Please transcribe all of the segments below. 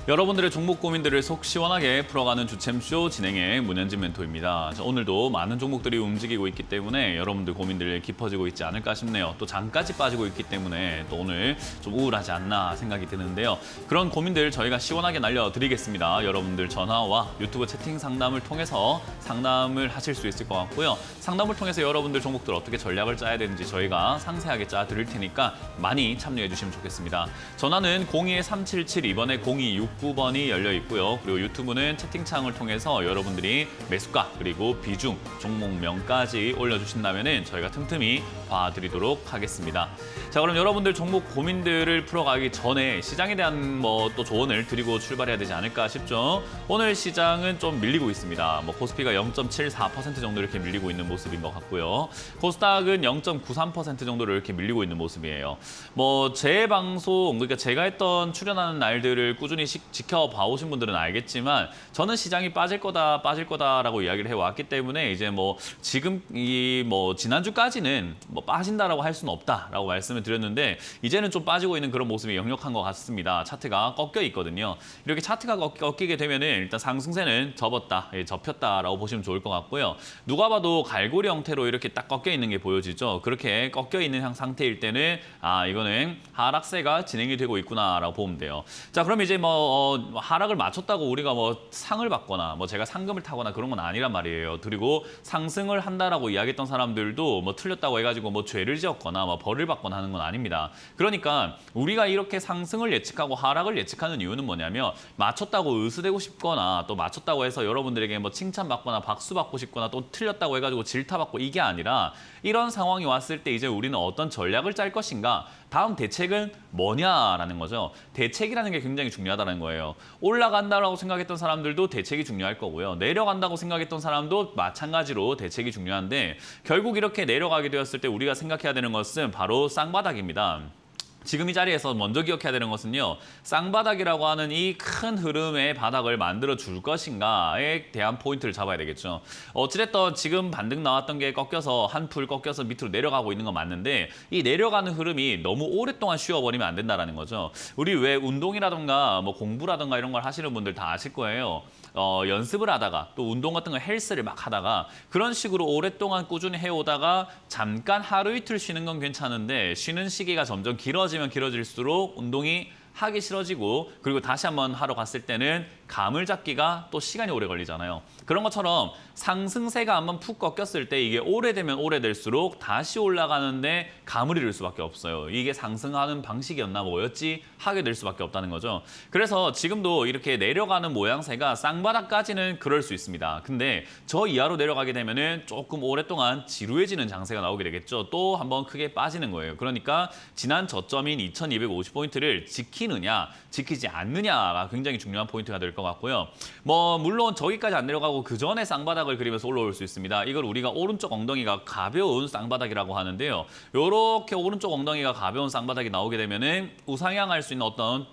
여러분들의 종목 고민들을 속 시원하게 풀어가는 주챔쇼 진행의 문현진 멘토입니다. 오늘도 많은 종목들이 움직이고 있기 때문에 여러분들 고민들이 깊어지고 있지 않을까 싶네요. 또 장까지 빠지고 있기 때문에 또 오늘 좀 우울하지 않나 생각이 드는데요. 그런 고민들 저희가 시원하게 날려드리겠습니다. 여러분들 전화와 유튜브 채팅 상담을 통해서 상담을 하실 수 있을 것 같고요. 상담을 통해서 여러분들 종목들 어떻게 전략을 짜야 되는지 저희가 상세하게 짜드릴 테니까 많이 참여해 주시면 좋겠습니다. 전화는 021-377 이번에 0269번이 열려 있고요. 그리고 유튜브는 채팅창을 통해서 여러분들이 매수가 그리고 비중, 종목명까지 올려주신다면 저희가 틈틈이 봐드리도록 하겠습니다. 자, 그럼 여러분들 종목 고민들을 풀어가기 전에 시장에 대한 또 조언을 드리고 출발해야 되지 않을까 싶죠. 오늘 시장은 좀 밀리고 있습니다. 코스피가 0.74% 정도 이렇게 밀리고 있는 모습인 것 같고요. 코스닥은 0.93% 정도로 이렇게 밀리고 있는 모습이에요. 제 방송, 그러니까 제가 했던 출연하는 날들을 꾸준히 지켜봐 오신 분들은 알겠지만 저는 시장이 빠질 거다라고 이야기를 해왔기 때문에 이제 지금 지난주까지는 빠진다라고 할 수는 없다라고 말씀을 드렸는데 이제는 좀 빠지고 있는 그런 모습이 역력한 것 같습니다. 차트가 꺾여 있거든요. 이렇게 차트가 꺾이게 되면은 일단 상승세는 접혔다라고 보시면 좋을 것 같고요. 누가 봐도 갈고리 형태로 이렇게 딱 꺾여 있는 게 보여지죠. 그렇게 꺾여 있는 상태일 때는 이거는 하락세가 진행이 되고 있구나라고 보면 돼요. 자, 그럼 이제 하락을 맞췄다고 우리가 상을 받거나 제가 상금을 타거나 그런 건 아니란 말이에요. 그리고 상승을 한다라고 이야기했던 사람들도 틀렸다고 해가지고 죄를 지었거나 벌을 받거나 하는 건 아닙니다. 그러니까 우리가 이렇게 상승을 예측하고 하락을 예측하는 이유는 뭐냐면 맞췄다고 으스대고 싶거나 또 맞췄다고 해서 여러분들에게 칭찬받거나 박수 받고 싶거나 또 틀렸다고 해가지고 질타받고 이게 아니라 이런 상황이 왔을 때 이제 우리는 어떤 전략을 짤 것인가, 다음 대책은 뭐냐라는 거죠. 대책이라는 게 굉장히 중요하다는 거예요. 올라간다라고 생각했던 사람들도 대책이 중요할 거고요. 내려간다고 생각했던 사람도 마찬가지로 대책이 중요한데 결국 이렇게 내려가게 되었을 때 우리가 생각해야 되는 것은 바로 쌍바닥입니다. 지금 이 자리에서 먼저 기억해야 되는 것은요. 쌍바닥이라고 하는 이 큰 흐름의 바닥을 만들어 줄 것인가에 대한 포인트를 잡아야 되겠죠. 어찌됐든 지금 반등 나왔던 게 꺾여서 한풀 꺾여서 밑으로 내려가고 있는 건 맞는데 이 내려가는 흐름이 너무 오랫동안 쉬어버리면 안 된다는 거죠. 우리 왜 운동이라든가 공부라든가 이런 걸 하시는 분들 다 아실 거예요. 연습을 하다가 또 운동 같은 거 헬스를 막 하다가 그런 식으로 오랫동안 꾸준히 해오다가 잠깐 하루 이틀 쉬는 건 괜찮은데 쉬는 시기가 점점 길어지면 길어질수록 운동이 하기 싫어지고 그리고 다시 한번 하러 갔을 때는 감을 잡기가 또 시간이 오래 걸리잖아요. 그런 것처럼 상승세가 한번 푹 꺾였을 때 이게 오래되면 오래될수록 다시 올라가는데 감을 잃을 수밖에 없어요. 이게 상승하는 방식이었나 뭐였지 하게 될 수밖에 없다는 거죠. 그래서 지금도 이렇게 내려가는 모양새가 쌍바닥까지는 그럴 수 있습니다. 근데 저 이하로 내려가게 되면은 조금 오랫동안 지루해지는 장세가 나오게 되겠죠. 또 한번 크게 빠지는 거예요. 그러니까 지난 저점인 2250포인트를 지키느냐 지키지 않느냐가 굉장히 중요한 포인트가 될 것 같고요. 물론 저기까지 안 내려가고 그 전에 쌍바닥을 그리면서 올라올 수 있습니다. 이걸 우리가 오른쪽 엉덩이가 가벼운 쌍바닥이라고 하는데요. 이렇게 오른쪽 엉덩이가 가벼운 쌍바닥이 나오게 되면은 우상향할 수 있는 어떤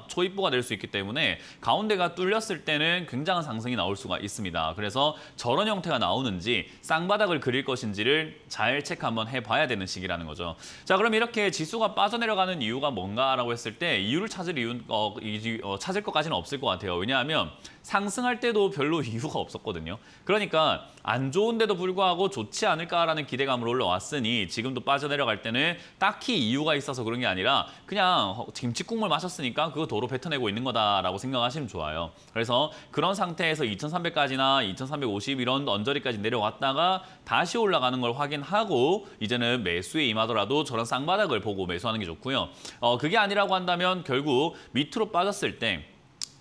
초입부가 될 수 있기 때문에 가운데가 뚫렸을 때는 굉장한 상승이 나올 수가 있습니다. 그래서 저런 형태가 나오는지 쌍바닥을 그릴 것인지를 잘 체크 한번 해봐야 되는 시기라는 거죠. 자, 그럼 이렇게 지수가 빠져내려가는 이유가 뭔가라고 했을 때 이유를 찾을 것까지는 없을 것 같아요. 왜냐하면 상승할 때도 별로 이유가 없었거든요. 그러니까 안 좋은데도 불구하고 좋지 않을까라는 기대감으로 올라왔으니 지금도 빠져내려갈 때는 딱히 이유가 있어서 그런 게 아니라 그냥 김치국물 마셨으니까 그거 도로 뱉어내고 있는 거다라고 생각하시면 좋아요. 그래서 그런 상태에서 2300까지나 2350 이런 언저리까지 내려왔다가 다시 올라가는 걸 확인하고 이제는 매수에 임하더라도 저런 쌍바닥을 보고 매수하는 게 좋고요. 그게 아니라고 한다면 결국 밑으로 빠졌을 때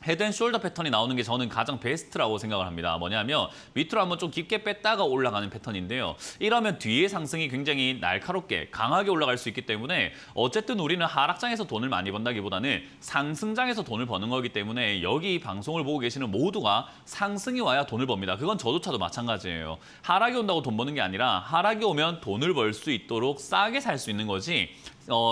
헤드앤숄더 패턴이 나오는 게 저는 가장 베스트라고 생각을 합니다. 뭐냐면 밑으로 한번 좀 깊게 뺐다가 올라가는 패턴인데요. 이러면 뒤에 상승이 굉장히 날카롭게 강하게 올라갈 수 있기 때문에 어쨌든 우리는 하락장에서 돈을 많이 번다기보다는 상승장에서 돈을 버는 거기 때문에 여기 방송을 보고 계시는 모두가 상승이 와야 돈을 법니다. 그건 저조차도 마찬가지예요. 하락이 온다고 돈 버는 게 아니라 하락이 오면 돈을 벌 수 있도록 싸게 살 수 있는 거지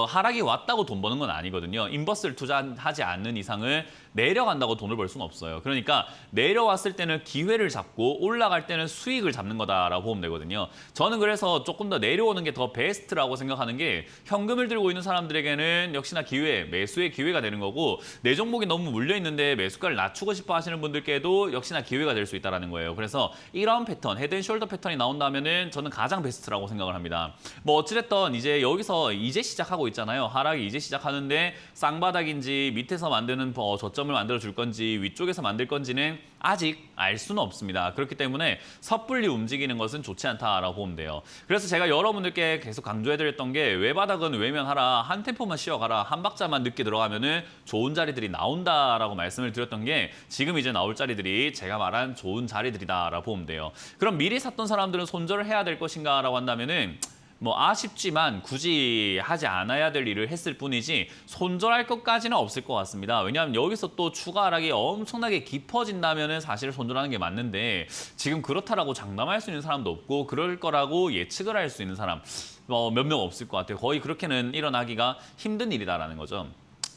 하락이 왔다고 돈 버는 건 아니거든요. 인버스를 투자하지 않는 이상을 내려간다고 돈을 벌 수는 없어요. 그러니까 내려왔을 때는 기회를 잡고 올라갈 때는 수익을 잡는 거다라고 보면 되거든요. 저는 그래서 조금 더 내려오는 게 더 베스트라고 생각하는 게 현금을 들고 있는 사람들에게는 역시나 기회, 매수의 기회가 되는 거고 내 종목이 너무 물려 있는데 매수가를 낮추고 싶어 하시는 분들께도 역시나 기회가 될 수 있다는 거예요. 그래서 이런 패턴, 헤드앤숄더 패턴이 나온다면은 저는 가장 베스트라고 생각을 합니다. 뭐 어찌됐든 이제 여기서 이제 시작하고 있잖아요. 하락이 이제 시작하는데 쌍바닥인지 밑에서 만드는 저점을 만들어 줄 건지 위쪽에서 만들 건지는 아직 알 수는 없습니다. 그렇기 때문에 섣불리 움직이는 것은 좋지 않다라고 보면 돼요. 그래서 제가 여러분들께 계속 강조해드렸던 게 외바닥은 외면하라, 한 템포만 쉬어가라, 한 박자만 늦게 들어가면은 좋은 자리들이 나온다라고 말씀을 드렸던 게 지금 이제 나올 자리들이 제가 말한 좋은 자리들이다라고 보면 돼요. 그럼 미리 샀던 사람들은 손절을 해야 될 것인가라고 한다면은 뭐 아쉽지만 굳이 하지 않아야 될 일을 했을 뿐이지 손절할 것까지는 없을 것 같습니다. 왜냐하면 여기서 또 추가 하락이 엄청나게 깊어진다면은 사실 손절하는 게 맞는데 지금 그렇다라고 장담할 수 있는 사람도 없고 그럴 거라고 예측을 할 수 있는 사람 몇 명 없을 것 같아요. 거의 그렇게는 일어나기가 힘든 일이다라는 거죠.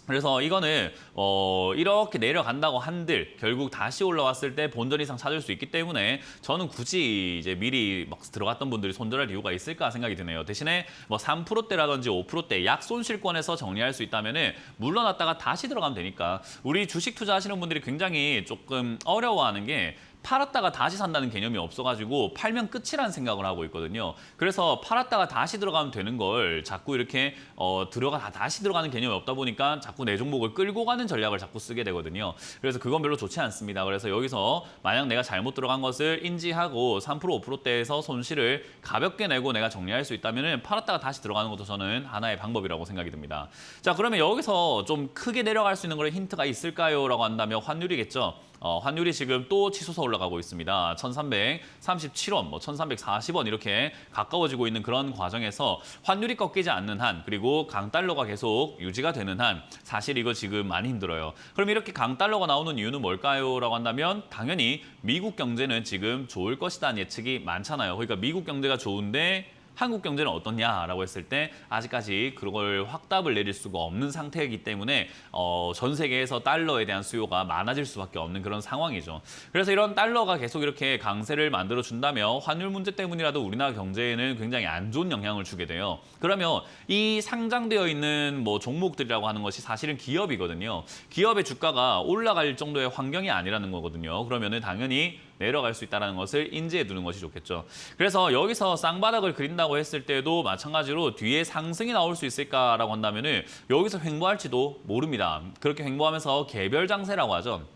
그래서 이거는 이렇게 내려간다고 한들 결국 다시 올라왔을 때 본전 이상 찾을 수 있기 때문에 저는 굳이 이제 미리 막 들어갔던 분들이 손절할 이유가 있을까 생각이 드네요. 대신에 뭐 3%대라든지 5%대 약 손실권에서 정리할 수 있다면은 물러났다가 다시 들어가면 되니까 우리 주식 투자하시는 분들이 굉장히 조금 어려워하는 게 팔았다가 다시 산다는 개념이 없어가지고 팔면 끝이라는 생각을 하고 있거든요. 그래서 팔았다가 다시 들어가면 되는 걸 자꾸 이렇게 다시 들어가는 개념이 없다 보니까 자꾸 내 종목을 끌고 가는 전략을 자꾸 쓰게 되거든요. 그래서 그건 별로 좋지 않습니다. 그래서 여기서 만약 내가 잘못 들어간 것을 인지하고 3% 5%대에서 손실을 가볍게 내고 내가 정리할 수 있다면 팔았다가 다시 들어가는 것도 저는 하나의 방법이라고 생각이 듭니다. 자, 그러면 여기서 좀 크게 내려갈 수 있는 그런 힌트가 있을까요? 라고 한다면 환율이겠죠. 환율이 지금 또 치솟아 올라가고 있습니다. 1337원, 1340원 이렇게 가까워지고 있는 그런 과정에서 환율이 꺾이지 않는 한 그리고 강달러가 계속 유지가 되는 한 사실 이거 지금 많이 힘들어요. 그럼 이렇게 강달러가 나오는 이유는 뭘까요? 라고 한다면 당연히 미국 경제는 지금 좋을 것이라는 예측이 많잖아요. 그러니까 미국 경제가 좋은데 한국 경제는 어떻냐라고 했을 때 아직까지 그걸 확답을 내릴 수가 없는 상태이기 때문에 전 세계에서 달러에 대한 수요가 많아질 수밖에 없는 그런 상황이죠. 그래서 이런 달러가 계속 이렇게 강세를 만들어 준다면 환율 문제 때문이라도 우리나라 경제에는 굉장히 안 좋은 영향을 주게 돼요. 그러면 이 상장되어 있는 뭐 종목들이라고 하는 것이 사실은 기업이거든요. 기업의 주가가 올라갈 정도의 환경이 아니라는 거거든요. 그러면은 당연히 내려갈 수 있다는 것을 인지해 두는 것이 좋겠죠. 그래서 여기서 쌍바닥을 그린다고 했을 때도 마찬가지로 뒤에 상승이 나올 수 있을까라고 한다면은 여기서 횡보할지도 모릅니다. 그렇게 횡보하면서 개별 장세라고 하죠.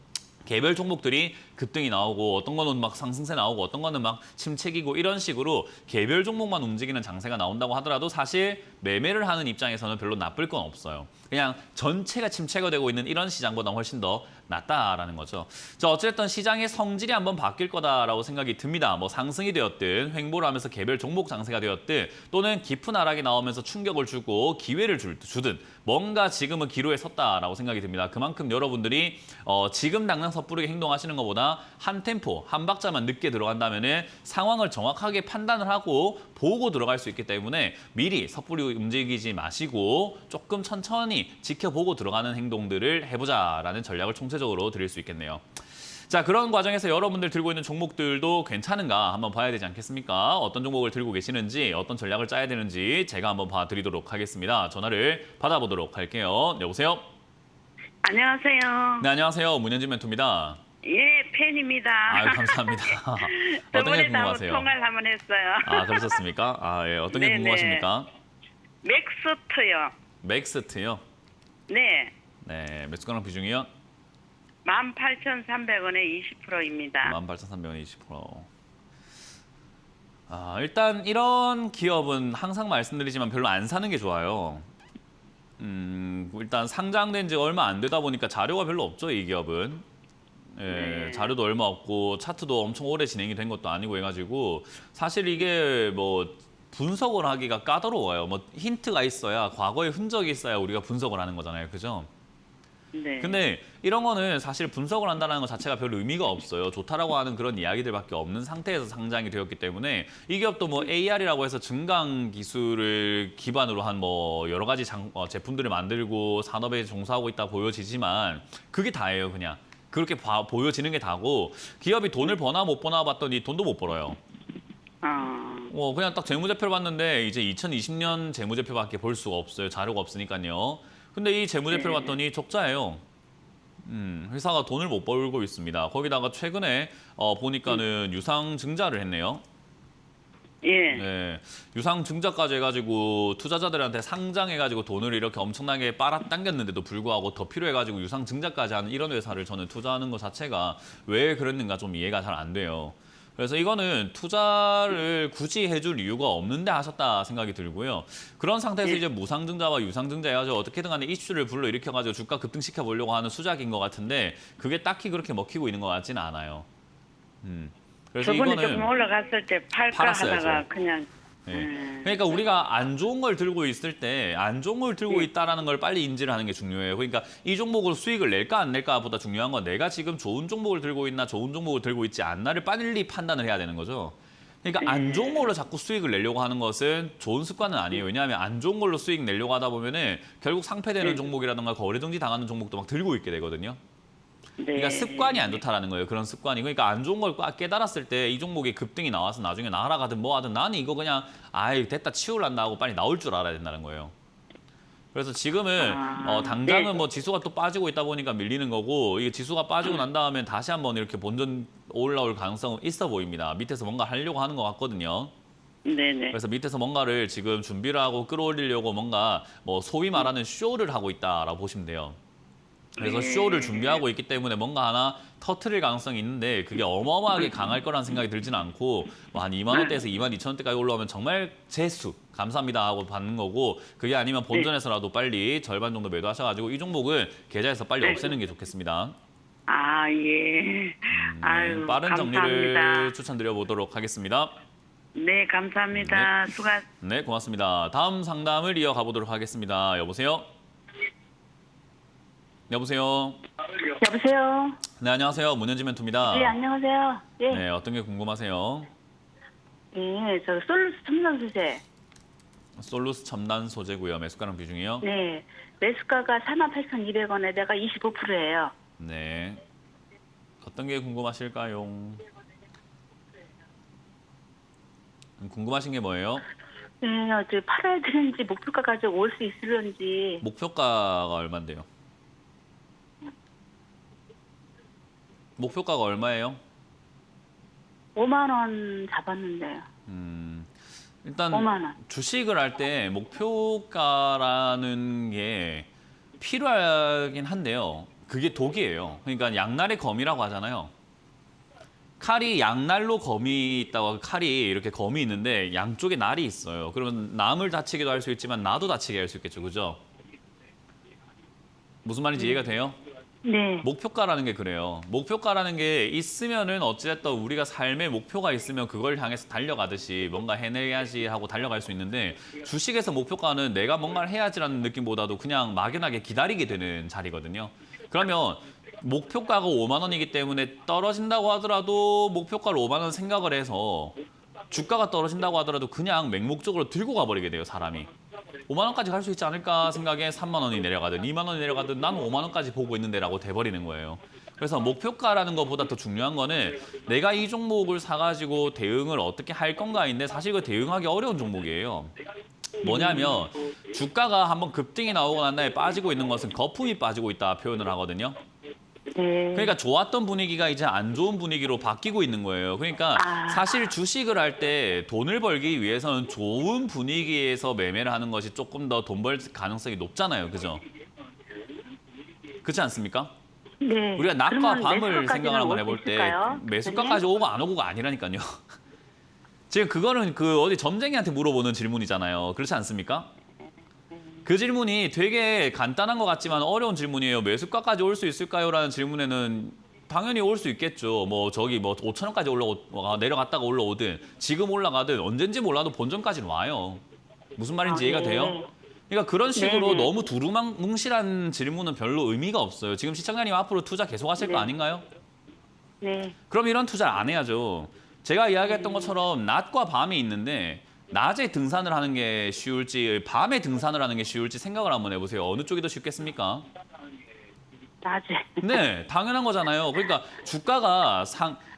개별 종목들이 급등이 나오고 어떤 거는 막 상승세 나오고 어떤 거는 막 침체기고 이런 식으로 개별 종목만 움직이는 장세가 나온다고 하더라도 사실 매매를 하는 입장에서는 별로 나쁠 건 없어요. 그냥 전체가 침체가 되고 있는 이런 시장보다 훨씬 더 낫다라는 거죠. 자, 어쨌든 시장의 성질이 한번 바뀔 거다라고 생각이 듭니다. 뭐 상승이 되었든 횡보를 하면서 개별 종목 장세가 되었든 또는 깊은 하락이 나오면서 충격을 주고 기회를 주든 뭔가 지금은 기로에 섰다라고 생각이 듭니다. 그만큼 여러분들이 지금 당장 섣부르게 행동하시는 것보다 한 템포, 한 박자만 늦게 들어간다면 상황을 정확하게 판단을 하고 보고 들어갈 수 있기 때문에 미리 섣부리 움직이지 마시고 조금 천천히 지켜보고 들어가는 행동들을 해보자라는 전략을 총체적으로 드릴 수 있겠네요. 자, 그런 과정에서 여러분들 들고 있는 종목들도 괜찮은가 한번 봐야 되지 않겠습니까? 어떤 종목을 들고 계시는지, 어떤 전략을 짜야 되는지 제가 한번 봐드리도록 하겠습니다. 전화를 받아보도록 할게요. 여보세요? 안녕하세요. 네, 안녕하세요. 문현진 멘토입니다. 예, 팬입니다. 아유, 감사합니다. 어떤 게 궁금하세요? 통화를 한번 했어요. 아, 그러셨습니까? 아, 예. 어떤 게 네네. 궁금하십니까? 맥스트요. 맥스트요? 네. 네, 매수가랑 비중이요? 18,300원에 20%입니다. 18,300원에 20%. 일단 이런 기업은 항상 말씀드리지만 별로 안 사는 게 좋아요. 일단 상장된 지 얼마 안 되다 보니까 자료가 별로 없죠, 이 기업은. 예, 네. 자료도 얼마 없고 차트도 엄청 오래 진행이 된 것도 아니고 해가지고 사실 이게 뭐 분석을 하기가 까다로워요. 뭐 힌트가 있어야 과거의 흔적이 있어야 우리가 분석을 하는 거잖아요, 그죠? 네. 근데 이런 거는 사실 분석을 한다는 것 자체가 별 의미가 없어요. 좋다라고 하는 그런 이야기들밖에 없는 상태에서 상장이 되었기 때문에 이 기업도 뭐 AR이라고 해서 증강 기술을 기반으로 한 뭐 여러 가지 제품들을 만들고 산업에 종사하고 있다 보여지지만 그게 다예요, 그냥. 그렇게 보여지는 게 다고 기업이 돈을 버나 못 버나 봤더니 돈도 못 벌어요. 그냥 딱 재무제표를 봤는데 이제 2020년 재무제표밖에 볼 수가 없어요. 자료가 없으니까요. 근데 이 재무제표를 봤더니 적자예요. 회사가 돈을 못 벌고 있습니다. 거기다가 최근에 보니까는 유상증자를 했네요. 예. 네, 유상증자까지 해가지고 투자자들한테 상장해가지고 돈을 이렇게 엄청나게 빨아당겼는데도 불구하고 더 필요해가지고 유상증자까지 하는 이런 회사를 저는 투자하는 것 자체가 왜 그랬는가 좀 이해가 잘 안 돼요. 그래서 이거는 투자를 굳이 해줄 이유가 없는데 하셨다 생각이 들고요. 그런 상태에서 이제 무상증자와 유상증자 해가지고 어떻게든 간에 이슈를 불러일으켜가지고 주가 급등시켜 보려고 하는 수작인 것 같은데 그게 딱히 그렇게 먹히고 있는 것 같지는 않아요. 그래서 저번에 이거는 조금 올라갔을 때 팔까 팔았어야죠. 하다가 그냥 네. 그러니까 우리가 안 좋은 걸 들고 있을 때 안 좋은 걸 들고 있다라는 걸 빨리 인지를 하는 게 중요해요. 그러니까 이 종목으로 수익을 낼까 안 낼까보다 중요한 건 내가 지금 좋은 종목을 들고 있나 좋은 종목을 들고 있지 않나를 빨리 판단을 해야 되는 거죠. 그러니까 안 좋은 걸로 자꾸 수익을 내려고 하는 것은 좋은 습관은 아니에요. 왜냐하면 안 좋은 걸로 수익 내려고 하다 보면은 결국 상폐되는 종목이라든가 거래정지 당하는 종목도 막 들고 있게 되거든요. 그러니까 습관이 안 좋다라는 거예요. 그런 습관이. 그러니까 안 좋은 걸 깨달았을 때 이 종목이 급등이 나와서 나중에 날아가든 뭐 하든 나는 이거 그냥 아이 됐다 치울란다 하고 빨리 나올 줄 알아야 된다는 거예요. 그래서 지금은 당장은 뭐 지수가 또 빠지고 있다 보니까 밀리는 거고 이게 지수가 빠지고 난 다음에 다시 한번 이렇게 본전 올라올 가능성은 있어 보입니다. 밑에서 뭔가 하려고 하는 것 같거든요. 네네. 그래서 밑에서 뭔가를 지금 준비를 하고 끌어올리려고 뭔가 뭐 소위 말하는 쇼를 하고 있다라고 보시면 돼요. 그래서 쇼를 준비하고 있기 때문에 뭔가 하나 터트릴 가능성이 있는데 그게 어마어마하게 강할 거라는 생각이 들지는 않고 뭐 한 2만 원대에서 2만 2천 원대까지 올라오면 정말 재수 감사합니다 하고 받는 거고 그게 아니면 본전에서라도 빨리 절반 정도 매도하셔가지고 이 종목은 계좌에서 빨리 없애는 게 좋겠습니다. 예. 아유, 빠른 감사합니다. 정리를 추천드려 보도록 하겠습니다. 네, 감사합니다. 수고. 네, 고맙습니다. 다음 상담을 이어가 보도록 하겠습니다. 여보세요? 여보세요? 여보세요? 네, 안녕하세요. 문현지 멘토입니다. 네, 안녕하세요. 예. 네, 어떤 게 궁금하세요? 예, 저 솔루스 첨단 소재. 솔루스 첨단 소재고요. 매수가랑 비중이요? 네. 매수가가 48,200원에 내가 25%예요. 네. 어떤 게 궁금하실까요? 궁금하신 게 뭐예요? 네, 저 팔아야 되는지 목표가까지 올 수 있을런지. 목표가가 얼마인데요? 목표가가 얼마예요? 5만 원 잡았는데요. 일단 5만 원. 주식을 할 때 목표가라는 게 필요하긴 한데요. 그게 독이에요. 그러니까 양날의 검이라고 하잖아요. 칼이 양날로 검이 있다고 칼이 이렇게 검이 있는데 양쪽에 날이 있어요. 그러면 남을 다치기도 할 수 있지만 나도 다치게 할 수 있겠죠. 그죠? 무슨 말인지 이해가 돼요? 네. 목표가라는 게 그래요. 목표가라는 게 있으면은 어찌됐든 우리가 삶의 목표가 있으면 그걸 향해서 달려가듯이 뭔가 해내야지 하고 달려갈 수 있는데 주식에서 목표가는 내가 뭔가를 해야지라는 느낌보다도 그냥 막연하게 기다리게 되는 자리거든요. 그러면 목표가가 5만 원이기 때문에 떨어진다고 하더라도 목표가를 5만 원 생각을 해서 주가가 떨어진다고 하더라도 그냥 맹목적으로 들고 가버리게 돼요, 사람이. 5만 원까지 갈 수 있지 않을까 생각에 3만 원이 내려가든 2만 원이 내려가든 나는 5만 원까지 보고 있는데라고 돼버리는 거예요. 그래서 목표가라는 것보다 더 중요한 거는 내가 이 종목을 사가지고 대응을 어떻게 할 건가인데 사실 그 대응하기 어려운 종목이에요. 뭐냐면 주가가 한번 급등이 나오고 난 다음에 빠지고 있는 것은 거품이 빠지고 있다 표현을 하거든요. 네. 그러니까 좋았던 분위기가 이제 안 좋은 분위기로 바뀌고 있는 거예요. 그러니까 사실 주식을 할 때 돈을 벌기 위해서는 좋은 분위기에서 매매를 하는 것이 조금 더 돈 벌 가능성이 높잖아요. 그죠? 그렇지 않습니까? 네. 우리가 낮과 그러면 밤을 매수가까지는 생각을 한번 올수 해볼 때 있을까요? 매수가까지 오고 안 오고가 아니라니까요. 지금 그거는 그 어디 점쟁이한테 물어보는 질문이잖아요. 그렇지 않습니까? 그 질문이 되게 간단한 것 같지만 어려운 질문이에요. 매수가까지 올 수 있을까요? 라는 질문에는 당연히 올 수 있겠죠. 뭐 저기 뭐 5천 원까지 내려갔다가 올라오든 지금 올라가든 언젠지 몰라도 본전까지는 와요. 무슨 말인지 이해가 돼요? 그러니까 그런 식으로 네네. 너무 두루뭉실한 질문은 별로 의미가 없어요. 지금 시청자님 앞으로 투자 계속하실 거 네. 아닌가요? 네. 그럼 이런 투자를 안 해야죠. 제가 이야기했던 것처럼 낮과 밤이 있는데 낮에 등산을 하는 게 쉬울지 밤에 등산을 하는 게 쉬울지 생각을 한번 해보세요. 어느 쪽이 더 쉽겠습니까? 낮에. 네, 당연한 거잖아요. 그러니까 주가가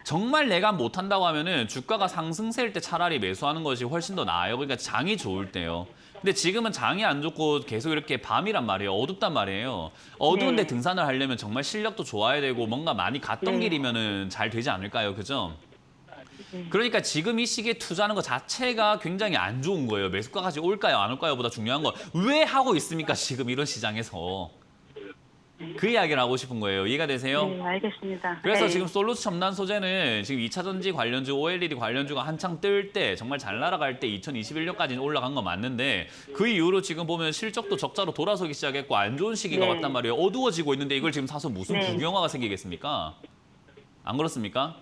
정말 내가 못한다고 하면은 주가가 상승세일 때 차라리 매수하는 것이 훨씬 더 나아요. 그러니까 장이 좋을 때요. 근데 지금은 장이 안 좋고 계속 이렇게 밤이란 말이에요. 어둡단 말이에요. 어두운데 네. 등산을 하려면 정말 실력도 좋아야 되고 뭔가 많이 갔던 네. 길이면은 잘 되지 않을까요? 그죠? 그러니까 지금 이 시기에 투자하는 것 자체가 굉장히 안 좋은 거예요. 매수가까지 올까요, 안 올까요? 보다 중요한 건 왜 하고 있습니까? 지금 이런 시장에서. 그 이야기를 하고 싶은 거예요. 이해가 되세요? 네, 알겠습니다. 그래서 네. 지금 솔루스 첨단 소재는 지금 2차전지 관련주, OLED 관련주가 한창 뜰 때 정말 잘 날아갈 때 2021년까지는 올라간 거 맞는데 그 이후로 지금 보면 실적도 적자로 돌아서기 시작했고 안 좋은 시기가 네. 왔단 말이에요. 어두워지고 있는데 이걸 지금 사서 무슨 네. 부경화가 생기겠습니까? 안 그렇습니까?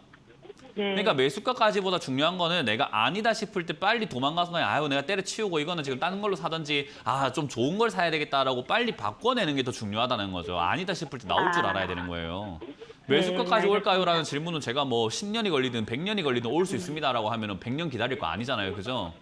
네. 그러니까 매수가까지보다 중요한 거는 내가 아니다 싶을 때 빨리 도망가서 그냥 아유 내가 때려치우고 이거는 지금 다른 걸로 사든지 아 좀 좋은 걸 사야 되겠다라고 빨리 바꿔내는 게 더 중요하다는 거죠. 아니다 싶을 때 나올 줄 알아야 되는 거예요. 매수가까지 네, 올까요? 라는 질문은 제가 뭐 10년이 걸리든 100년이 걸리든 올 수 있습니다라고 하면은 100년 기다릴 거 아니잖아요. 그죠?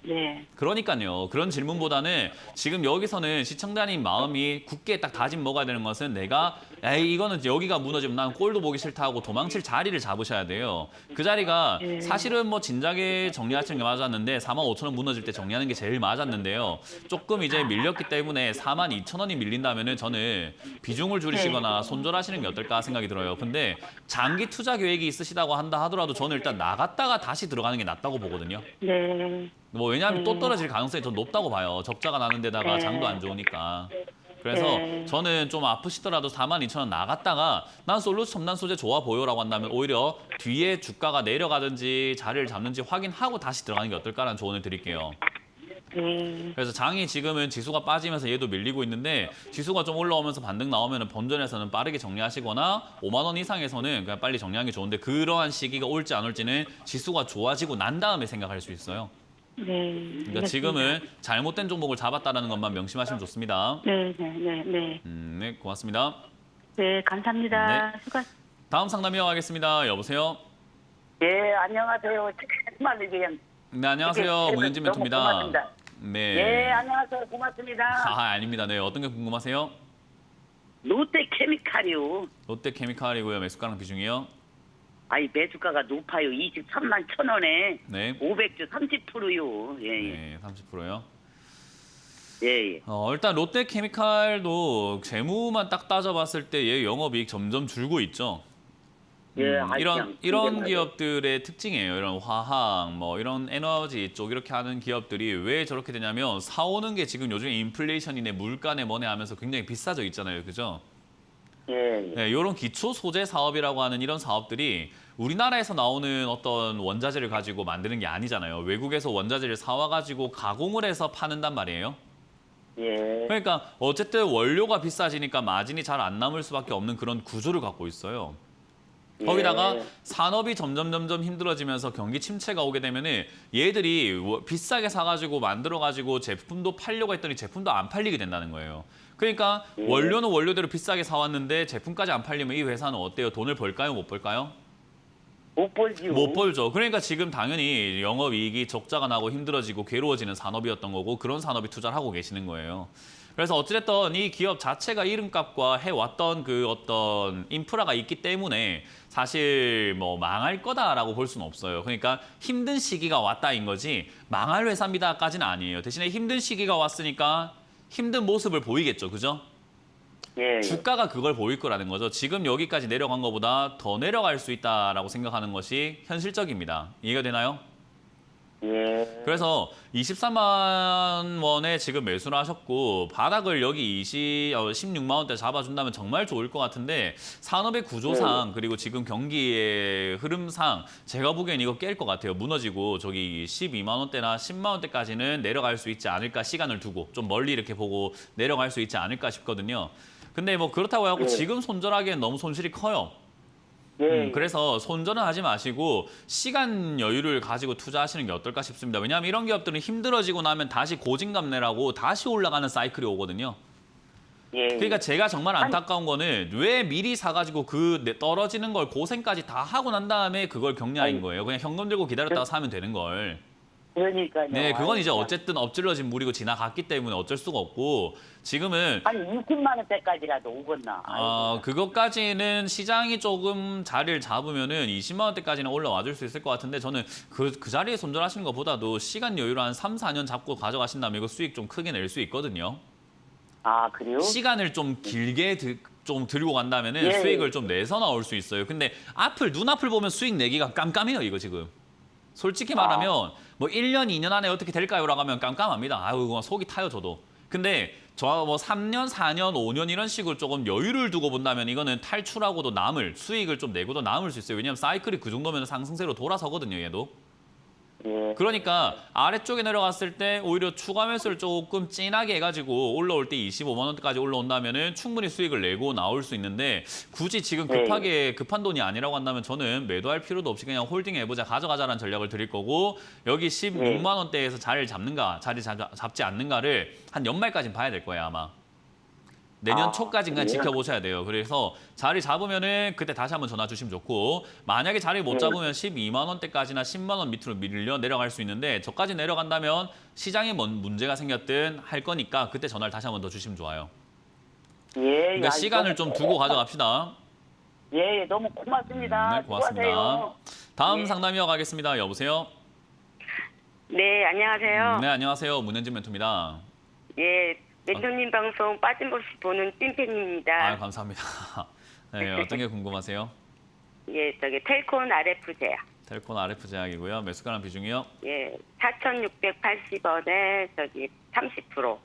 네. 그러니까요. 그런 질문보다는 지금 여기서는 시청자님 마음이 굳게 딱 다짐 먹어야 되는 것은 내가 에이 이거는 여기가 무너지면 난 꼴도 보기 싫다 하고 도망칠 자리를 잡으셔야 돼요. 그 자리가 네. 사실은 뭐 진작에 정리하시는 게 맞았는데 45,000원 무너질 때 정리하는 게 제일 맞았는데요. 조금 이제 밀렸기 때문에 42,000원이 밀린다면은 저는 비중을 줄이시거나 손절하시는 게 어떨까 생각이 들어요. 근데 장기 투자 계획이 있으시다고 한다 하더라도 저는 일단 나갔다가 다시 들어가는 게 낫다고 보거든요. 네. 뭐 왜냐하면 또 떨어질 가능성이 더 높다고 봐요. 적자가 나는 데다가 네. 장도 안 좋으니까. 그래서 네. 저는 좀 아프시더라도 42,000원 나갔다가 난 솔루스 첨단 소재 좋아 보여라고 한다면 오히려 뒤에 주가가 내려가든지 자리를 잡는지 확인하고 다시 들어가는 게 어떨까라는 조언을 드릴게요. 네. 그래서 장이 지금은 지수가 빠지면서 얘도 밀리고 있는데 지수가 좀 올라오면서 반등 나오면 본전에서는 빠르게 정리하시거나 5만 원 이상에서는 그냥 빨리 정리하는 게 좋은데 그러한 시기가 올지 안 올지는 지수가 좋아지고 난 다음에 생각할 수 있어요. 네. 그러니까 알겠습니다. 지금은 잘못된 종목을 잡았다는 것만 명심하시면 좋습니다. 네, 네, 네, 네. 네, 고맙습니다. 네, 감사합니다. 네. 수고. 다음 상담 이어가겠습니다. 여보세요? 예, 안녕하세요. 정말 그냥 네, 안녕하세요. 이렇게 문현진 너무 멘토입니다. 고맙습니다. 네. 예, 안녕하세요. 고맙습니다. 아, 아닙니다. 네, 어떤 게 궁금하세요? 롯데케미칼이요. 롯데케미칼이고요. 매수가랑 비중이요? 아이 매수가가 높아요. 23만 1,000원에 네. 500주 30%요. 예, 예. 네, 30%요. 예, 예. 일단 롯데케미칼도 재무만 딱 따져봤을 때 얘 영업이익 점점 줄고 있죠. 예, 아이, 이런 그냥 이런 그냥 기업들의 특징이에요. 이런 화학, 뭐 이런 에너지 쪽 이렇게 하는 기업들이 왜 저렇게 되냐면 사오는 게 지금 요즘 인플레이션이네 물가네 뭐네 하면서 굉장히 비싸져 있잖아요, 그죠? 예, 예. 네, 이런 기초 소재 사업이라고 하는 이런 사업들이 우리나라에서 나오는 어떤 원자재를 가지고 만드는 게 아니잖아요. 외국에서 원자재를 사와 가지고 가공을 해서 파는단 말이에요. 예. 그러니까 어쨌든 원료가 비싸지니까 마진이 잘 안 남을 수밖에 없는 그런 구조를 갖고 있어요. 거기다가 예. 산업이 점점 힘들어지면서 경기 침체가 오게 되면은 얘들이 비싸게 사가지고 만들어가지고 제품도 팔려고 했더니 제품도 안 팔리게 된다는 거예요. 그러니까 원료는 원료대로 비싸게 사왔는데 제품까지 안 팔리면 이 회사는 어때요? 돈을 벌까요? 못 벌까요? 못 벌지요. 못 벌죠. 그러니까 지금 당연히 영업이익이 적자가 나고 힘들어지고 괴로워지는 산업이었던 거고 그런 산업에 투자를 하고 계시는 거예요. 그래서 어찌됐든 이 기업 자체가 이름값과 해왔던 그 어떤 인프라가 있기 때문에 사실 뭐 망할 거다라고 볼 수는 없어요. 그러니까 힘든 시기가 왔다인 거지 망할 회사입니다까지는 아니에요. 대신에 힘든 시기가 왔으니까 힘든 모습을 보이겠죠. 그죠? 예, 예. 주가가 그걸 보일 거라는 거죠. 지금 여기까지 내려간 것보다 더 내려갈 수 있다라고 생각하는 것이 현실적입니다. 이해가 되나요? 예. 그래서 23만 원에 지금 매수를 하셨고 바닥을 여기 16만 원대 잡아준다면 정말 좋을 것 같은데 산업의 구조상 그리고 지금 경기의 흐름상 제가 보기엔 이거 깰 것 같아요. 무너지고 저기 12만 원대나 10만 원대까지는 내려갈 수 있지 않을까 시간을 두고 좀 멀리 이렇게 보고 내려갈 수 있지 않을까 싶거든요. 근데 뭐 그렇다고 하고 지금 손절하기엔 너무 손실이 커요. 예. 그래서 손절은 하지 마시고 시간 여유를 가지고 투자하시는 게 어떨까 싶습니다. 왜냐하면 이런 기업들은 힘들어지고 나면 다시 고진감 내라고 다시 올라가는 사이클이 오거든요. 예. 그러니까 제가 정말 안타까운 거는 왜 미리 사가지고 떨어지는 걸 고생까지 다 하고 난 다음에 그걸 격려인 거예요. 그냥 현금 들고 기다렸다가 사면 되는 걸. 그러니까요. 네, 그건 이제 아이고, 어쨌든 엎질러진 물이고 지나갔기 때문에 어쩔 수가 없고 지금은 아니 20만 원대까지라도 오겠나. 아이고. 그것까지는 시장이 조금 자리를 잡으면은 20만 원대까지는 올라와 줄 수 있을 것 같은데 저는 그 자리에 손절하시는 것보다도 시간 여유를 한 3, 4년 잡고 가져가신다면 이거 수익 좀 크게 낼 수 있거든요. 아 그래요? 시간을 좀 길게 좀 들고 간다면은 예. 수익을 좀 내서 나올 수 있어요. 근데 눈앞을 보면 수익 내기가 깜깜해요, 이거 지금. 솔직히 말하면 뭐 1년, 2년 안에 어떻게 될까요?라고 하면 깜깜합니다. 아유, 그건 속이 타요, 저도. 근데 저 뭐 3년, 4년, 5년 이런 식으로 조금 여유를 두고 본다면 이거는 탈출하고도 수익을 좀 내고도 남을 수 있어요. 왜냐하면 사이클이 그 정도면 상승세로 돌아서거든요, 얘도. 예. 그러니까 아래쪽에 내려갔을 때 오히려 추가 매수를 조금 진하게 해가지고 올라올 때 25만 원대까지 올라온다면은 충분히 수익을 내고 나올 수 있는데 굳이 지금 급한 돈이 아니라고 한다면 저는 매도할 필요도 없이 그냥 홀딩 해보자, 가져가자라는 전략을 드릴 거고 여기 16만 원대에서 자리 잡지 않는가를 한 연말까지는 봐야 될 거예요, 아마. 내년 초까지는 지켜보셔야 돼요. 그래서 자리 잡으면은 그때 다시 한번 전화 주시면 좋고 만약에 자리 못 잡으면 12만 원대까지나 10만 원 밑으로 밀려 내려갈 수 있는데 저까지 내려간다면 시장에 뭔 문제가 생겼든 할 거니까 그때 전화를 다시 한번 더 주시면 좋아요. 예. 그러니까 시간을 좀 두고 가져갑시다. 예, 너무 고맙습니다. 네, 고맙습니다. 수고하세요. 다음 예. 상담 이어가겠습니다. 여보세요? 네, 안녕하세요. 네, 안녕하세요. 문현진 멘토입니다. 예, 멘토님 방송 빠짐없이 보는 찐팬입니다. 아, 감사합니다. 네, 어떤 게 궁금하세요? 예, 텔콘 RF 제약. 텔콘 RF 제약이고요. 매수가랑 비중이요? 예, 4,680원에 30%.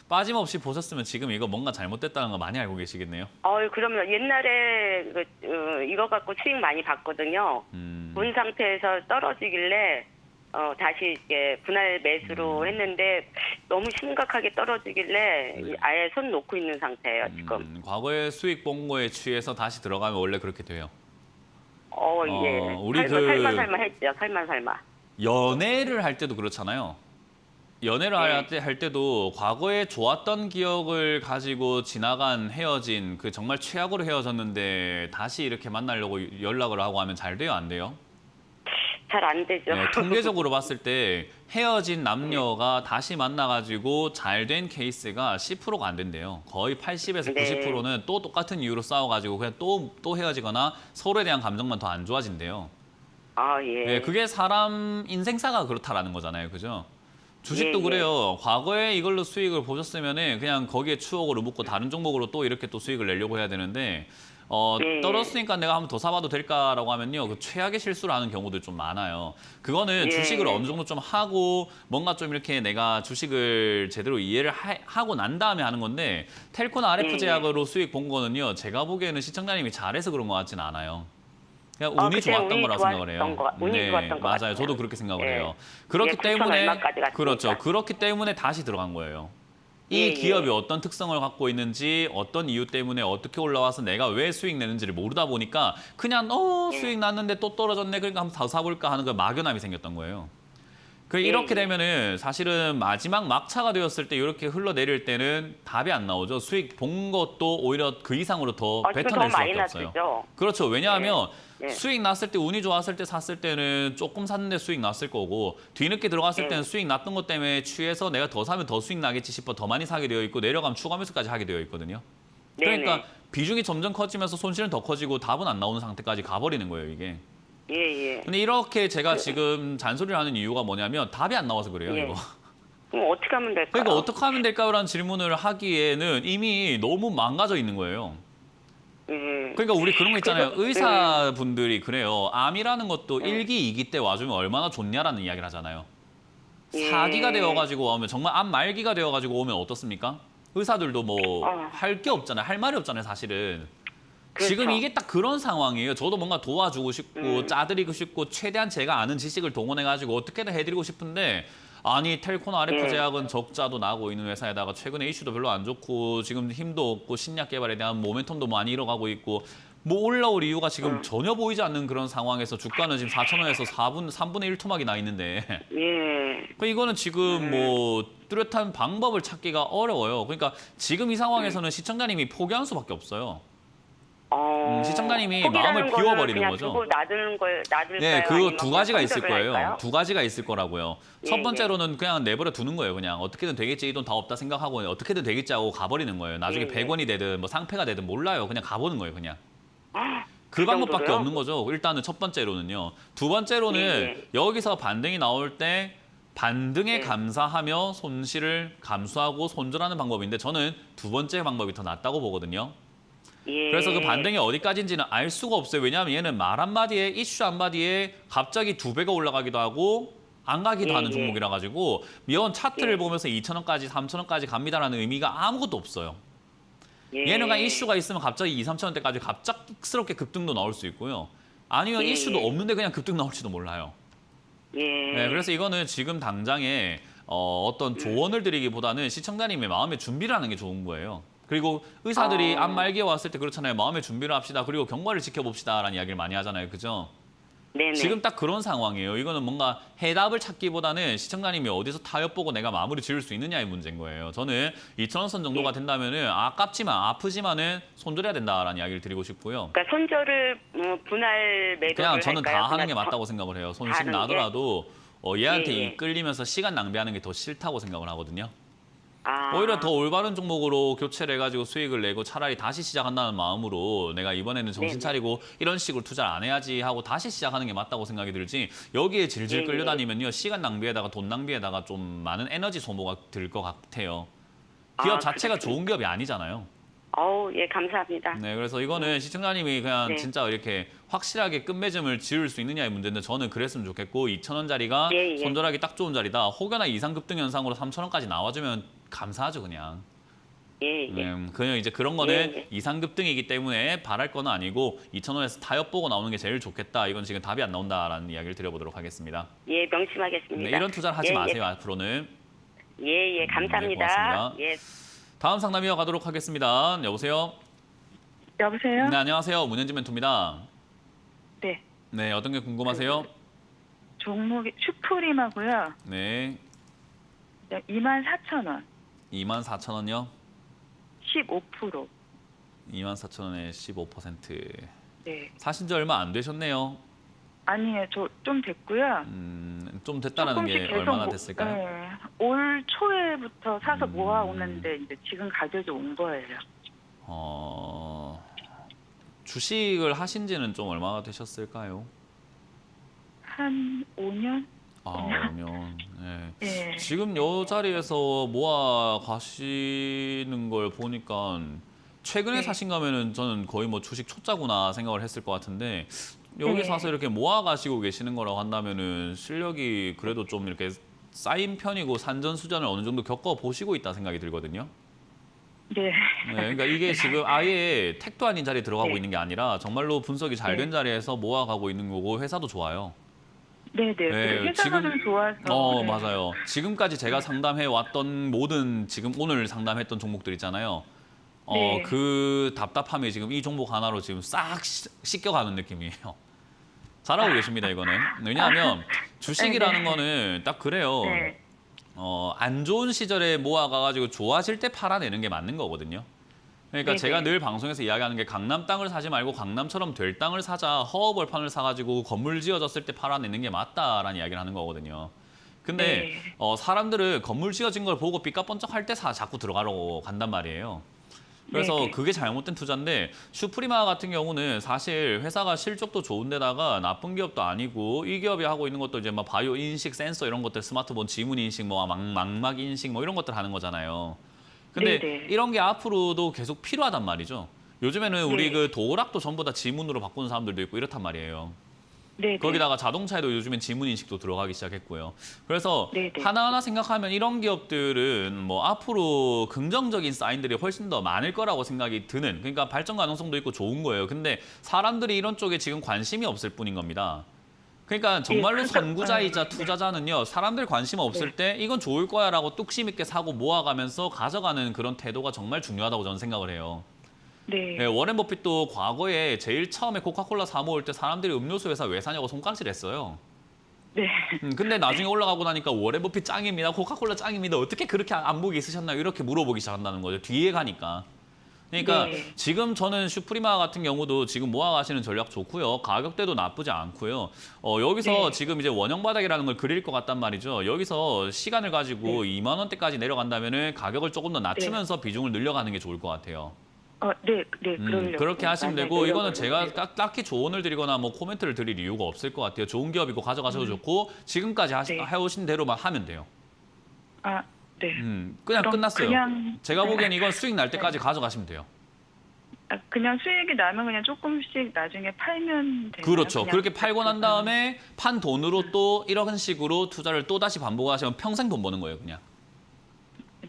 빠짐없이 보셨으면 지금 이거 뭔가 잘못됐다는 거 많이 알고 계시겠네요. 그러면 옛날에 이거 갖고 수익 많이 봤거든요. 본 상태에서 떨어지길래 다시 이제 분할 매수로 했는데 너무 심각하게 떨어지길래 아예 손 놓고 있는 상태예요, 지금. 과거에 수익 본 거에 취해서 다시 들어가면 원래 그렇게 돼요. 예. 우리 살만 했죠, 살만. 연애를 할 때도 그렇잖아요. 연애를 할 때도 과거에 좋았던 기억을 가지고 헤어진 그 정말 최악으로 헤어졌는데 다시 이렇게 만나려고 연락을 하고 하면 잘 돼요, 안 돼요? 잘 안 되죠. 네, 통계적으로 봤을 때 헤어진 남녀가 다시 만나가지고 잘 된 케이스가 10%가 안 된대요. 거의 80에서 90%는 또 똑같은 이유로 싸워가지고 그냥 또 헤어지거나 서로에 대한 감정만 더 안 좋아진대요. 예. 네, 그게 사람 인생사가 그렇다라는 거잖아요, 그죠? 주식도 그래요. 과거에 이걸로 수익을 보셨으면은 그냥 거기에 추억으로 묻고 다른 종목으로 또 이렇게 또 수익을 내려고 해야 되는데 떨어졌으니까 내가 한번 더 사봐도 될까라고 하면요. 그 최악의 실수를 하는 경우도 좀 많아요. 그거는 주식을 어느 정도 좀 하고 뭔가 좀 이렇게 내가 주식을 제대로 이해를 하고 난 다음에 하는 건데 텔콘 RF 제약으로 수익 본 거는요. 제가 보기에는 시청자님이 잘해서 그런 것 같진 않아요. 그냥 운이 좋았던 거라고 생각을 해요. 운이 좋았던 거 맞아요. 같아요. 저도 그렇게 생각을 해요. 그렇기 때문에 얼마까지 갔으니까. 그렇죠. 그렇기 때문에 다시 들어간 거예요. 이 기업이 어떤 특성을 갖고 있는지 어떤 이유 때문에 어떻게 올라와서 내가 왜 수익 내는지를 모르다 보니까 그냥 수익 났는데 또 떨어졌네 그러니까 한번 더 사볼까 하는 그 막연함이 생겼던 거예요. 이렇게 되면은 사실은 마지막 막차가 되었을 때 이렇게 흘러내릴 때는 답이 안 나오죠. 수익 본 것도 오히려 그 이상으로 더 뱉어낼 수밖에 없어요. 그렇죠. 왜냐하면 수익 났을 때 운이 좋았을 때 샀을 때는 조금 샀는데 수익 났을 거고 뒤늦게 들어갔을 때는 수익 났던 것 때문에 취해서 내가 더 사면 더 수익 나겠지 싶어 더 많이 사게 되어 있고 내려가면 추가 매수까지 하게 되어 있거든요. 그러니까 비중이 점점 커지면서 손실은 더 커지고 답은 안 나오는 상태까지 가버리는 거예요, 이게. 근데 이렇게 제가 지금 잔소리를 하는 이유가 뭐냐면 답이 안 나와서 그래요, 이거. 그럼 어떻게 하면 될까요? 그러니까 어떻게 하면 될까요라는 질문을 하기에는 이미 너무 망가져 있는 거예요. 그러니까 우리 그런 거 있잖아요. 의사분들이 그래요. 암이라는 것도 1기, 2기 때 와주면 얼마나 좋냐라는 이야기를 하잖아요. 4기가 되어가지고 오면 정말 암 말기가 되어가지고 오면 어떻습니까? 의사들도 뭐 할 게 없잖아요. 할 말이 없잖아요, 사실은. 그렇죠. 지금 이게 딱 그런 상황이에요. 저도 뭔가 도와주고 싶고 짜드리고 싶고 최대한 제가 아는 지식을 동원해가지고 어떻게든 해드리고 싶은데 아니 텔콘 RF 제약은 적자도 나고 있는 회사에다가 최근에 이슈도 별로 안 좋고 지금 힘도 없고 신약 개발에 대한 모멘텀도 많이 잃어가고 있고 뭐 올라올 이유가 지금 전혀 보이지 않는 그런 상황에서 주가는 지금 4,000원에서 3분의 1 토막이 나 있는데 예. 그러니까 이거는 지금 뭐 뚜렷한 방법을 찾기가 어려워요. 그러니까 지금 이 상황에서는 시청자님이 포기할 수밖에 없어요. 시청자님이 마음을 포기라는 거는 비워버리는 그냥 거죠. 두고 놔둘까요? 네, 그 아니면 두 가지가 있을 손절을 거예요. 할까요? 두 가지가 있을 거라고요. 예, 첫 번째로는 그냥 내버려 두는 거예요. 그냥 어떻게든 되겠지, 이 돈 다 없다 생각하고 어떻게든 되겠지 하고 가버리는 거예요. 나중에 예, 예. 100원이 되든 뭐 상패가 되든 몰라요. 그냥 가보는 거예요, 그냥. 그 그 방법밖에 정도로요? 없는 거죠. 일단은 첫 번째로는요. 두 번째로는 예, 여기서 반등이 나올 때 반등에 예. 감사하며 손실을 감수하고 손절하는 방법인데 저는 두 번째 방법이 더 낫다고 보거든요. 예. 그래서 그 반등이 어디까지인지는 알 수가 없어요. 왜냐하면 얘는 말 한마디에 이슈 한마디에 갑자기 2배가 올라가기도 하고 안 가기도 예, 하는 예. 종목이라 가지고 면 차트를 예. 보면서 2,000원까지 3,000원까지 갑니다라는 의미가 아무것도 없어요. 예. 얘는 그냥 이슈가 있으면 갑자기 2, 3,000원대까지 갑작스럽게 급등도 나올 수 있고요. 아니면 예, 이슈도 예. 없는데 그냥 급등 나올지도 몰라요. 예. 네, 그래서 이거는 지금 당장에 어떤 조언을 드리기보다는 시청자님의 마음의 준비를 하는 게 좋은 거예요. 그리고 의사들이 암 말기에 왔을 때 그렇잖아요. 마음의 준비를 합시다. 그리고 경과를 지켜봅시다라는 이야기를 많이 하잖아요. 그죠? 네네. 지금 딱 그런 상황이에요. 이거는 뭔가 해답을 찾기보다는 시청자님이 어디서 타협 보고 내가 마무리 지을 수 있느냐의 문제인 거예요. 저는 2,000원 선 정도가 된다면은 아깝지만 아프지만은 손절해야 된다라는 이야기를 드리고 싶고요. 그러니까 손절을 분할 매도를 그냥 저는 할까요? 다 하는 그냥 게 맞다고 생각을 해요. 손실 하는 게? 나더라도 얘한테 예, 예. 이끌리면서 시간 낭비하는 게 더 싫다고 생각을 하거든요. 아. 오히려 더 올바른 종목으로 교체를 해가지고 수익을 내고 차라리 다시 시작한다는 마음으로 내가 이번에는 정신 네네. 차리고 이런 식으로 투자를 안 해야지 하고 다시 시작하는 게 맞다고 생각이 들지 여기에 질질 네네. 끌려다니면요 시간 낭비에다가 돈 낭비에다가 좀 많은 에너지 소모가 들 것 같아요. 기업 아, 자체가 그렇군요. 좋은 기업이 아니잖아요. 어우, 예, 감사합니다. 네, 그래서 이거는 시청자님이 그냥 네. 진짜 이렇게 확실하게 끝맺음을 지을 수 있느냐의 문제인데 저는 그랬으면 좋겠고 2,000원짜리가 예, 예. 손절하기 딱 좋은 자리다. 혹여나 이상급등 현상으로 3,000원까지 나와주면 감사하죠 그냥. 예, 예. 그냥 이제 그런 거는 예, 예. 이상급등이기 때문에 바랄 건 아니고 2,000원에서 타협 보고 나오는 게 제일 좋겠다. 이건 지금 답이 안 나온다라는 이야기를 드려보도록 하겠습니다. 예, 명심하겠습니다. 네, 이런 투자를 하지 예, 마세요 앞으로는. 예, 예, 감사합니다. 고맙습니다. 예. 다음 상담 이어가도록 하겠습니다. 여보세요? 여보세요? 네, 안녕하세요. 문현지 멘토입니다. 네. 네, 어떤 게 궁금하세요? 종목이 슈프림하고요. 네, 24,000원. 24,000원요? 15%. 24,000원에 15%. 네. 사신 지 얼마 안 되셨네요. 아니에요. 저 좀 됐고요. 좀 됐다라는 게 조금씩 계속 얼마나 됐을까요? 네. 올 초에부터 사서 음. 모아오는데 이제 지금 가격이 온 거예요. 주식을 하신 지는 좀 얼마나 되셨을까요? 한 5년? 그러면 네. 예. 지금 이 자리에서 모아 가시는 걸 보니까 최근에 네. 사신 거면은 저는 거의 뭐 주식 초짜구나 생각을 했을 것 같은데 여기 네. 사서 이렇게 모아 가시고 계시는 거라고 한다면은 실력이 그래도 좀 이렇게 쌓인 편이고 산전수전을 어느 정도 겪어 보시고 있다 생각이 들거든요. 네. 네, 그러니까 이게 지금 아예 택도 아닌 자리에 들어가고 네. 있는 게 아니라 정말로 분석이 잘 된 네. 자리에서 모아가고 있는 거고 회사도 좋아요. 네네. 네, 회사가 좀 좋아서. 네. 맞아요. 지금까지 제가 상담해 왔던 모든 지금 오늘 상담했던 종목들 있잖아요. 네. 그 답답함이 지금 이 종목 하나로 지금 싹 씻겨가는 느낌이에요. 잘하고 계십니다, 이거는. 왜냐하면 주식이라는 네. 거는 딱 그래요. 네. 안 좋은 시절에 모아가가지고 좋아질 때 팔아내는 게 맞는 거거든요. 그러니까 네네. 제가 늘 방송에서 이야기하는 게 강남 땅을 사지 말고 강남처럼 될 땅을 사자. 허허벌판을 사가지고 건물 지어졌을 때 팔아내는 게 맞다라는 이야기를 하는 거거든요. 근데 네. 사람들은 건물 지어진 걸 보고 삐까뻔쩍 할 때 자꾸 들어가려고 간단 말이에요. 그래서 네네. 그게 잘못된 투자인데 슈프리마 같은 경우는 사실 회사가 실적도 좋은데다가 나쁜 기업도 아니고 이 기업이 하고 있는 것도 이제 막 바이오 인식 센서 이런 것들 스마트폰 지문 인식 뭐 망막 인식 뭐 이런 것들 하는 거잖아요. 근데 네네. 이런 게 앞으로도 계속 필요하단 말이죠. 요즘에는 우리 네. 그 도어락도 전부 다 지문으로 바꾸는 사람들도 있고 이렇단 말이에요. 네네. 거기다가 자동차에도 요즘엔 지문 인식도 들어가기 시작했고요. 그래서 네네. 하나하나 생각하면 이런 기업들은 뭐 앞으로 긍정적인 사인들이 훨씬 더 많을 거라고 생각이 드는, 그러니까 발전 가능성도 있고 좋은 거예요. 근데 사람들이 이런 쪽에 지금 관심이 없을 뿐인 겁니다. 그러니까 정말로 그러니까, 선구자이자 네. 투자자는요, 사람들 관심 없을 때 이건 좋을 거야라고 뚝심 있게 사고 모아가면서 가져가는 그런 태도가 정말 중요하다고 저는 생각을 해요. 네. 네, 워렌 버핏도 과거에 제일 처음에 코카콜라 사 모을 때 사람들이 음료수 회사 왜 사냐고 손가락질 했어요. 네. 근데 나중에 올라가고 나니까 워렌 버핏 짱입니다. 코카콜라 짱입니다. 어떻게 그렇게 안목이 있으셨나요? 이렇게 물어보기 시작한다는 거죠. 뒤에 가니까. 그러니까 네. 지금 저는 슈프리마 같은 경우도 지금 모아가시는 전략 좋고요. 가격대도 나쁘지 않고요. 여기서 네. 지금 이제 원형 바닥이라는 걸 그릴 것 같단 말이죠. 여기서 시간을 가지고 2만 원대까지 내려간다면은 가격을 조금 더 낮추면서 비중을 늘려가는 게 좋을 것 같아요. 네, 네, 그러려고. 그렇게 하시면 만약에 되고 이거는 노력을 제가 해요. 딱히 조언을 드리거나 뭐 코멘트를 드릴 이유가 없을 것 같아요. 좋은 기업이고 가져가셔도 좋고 지금까지 네. 해오신 대로만 하면 돼요. 네. 그냥 그럼 끝났어요. 그냥- 제가 보기엔 이건 수익 날 때까지 가져가시면 돼요. 그냥 수익이 나면 그냥 조금씩 나중에 팔면 되나요? 그렇죠. 그냥 그렇게 팔고 난 다음에 판 돈으로 또 이런 식으로 투자를 또 다시 반복하시면 평생 돈 버는 거예요, 그냥.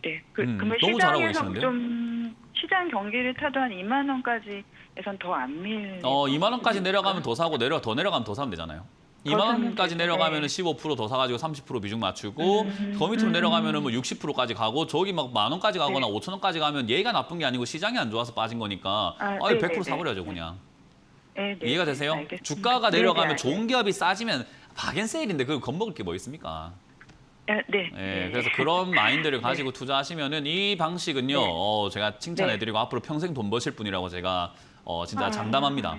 네. 그러면 너무 잘하고 시장에서 계시는데요? 좀 시장 경기를 타도 한 2만 원까지에선 더 안 밀. 2만 원까지 내려가면 더 사고 더 내려가면 더 사면 되잖아요. 2만 원까지 사면 내려가면 되죠. 15%더 사가지고 30% 비중 맞추고 더 밑으로 내려가면 뭐 60%까지 가고 저기 막 만 원까지 가거나 5천 원까지 가면 얘가 나쁜 게 아니고 시장이 안 좋아서 빠진 거니까 네, 100% 네, 사버려야죠, 네. 그냥. 네, 네, 이해가 네, 되세요? 알겠습니다. 주가가 네, 내려가면 네, 좋은 기업이 싸지면 박앤세일인데 그걸 겁먹을 게 뭐 있습니까? 네. 예, 그래서 그런 마인드를 가지고 투자하시면은 이 방식은요, 네. 제가 칭찬해드리고 앞으로 평생 돈 버실 분이라고 제가 진짜 장담합니다.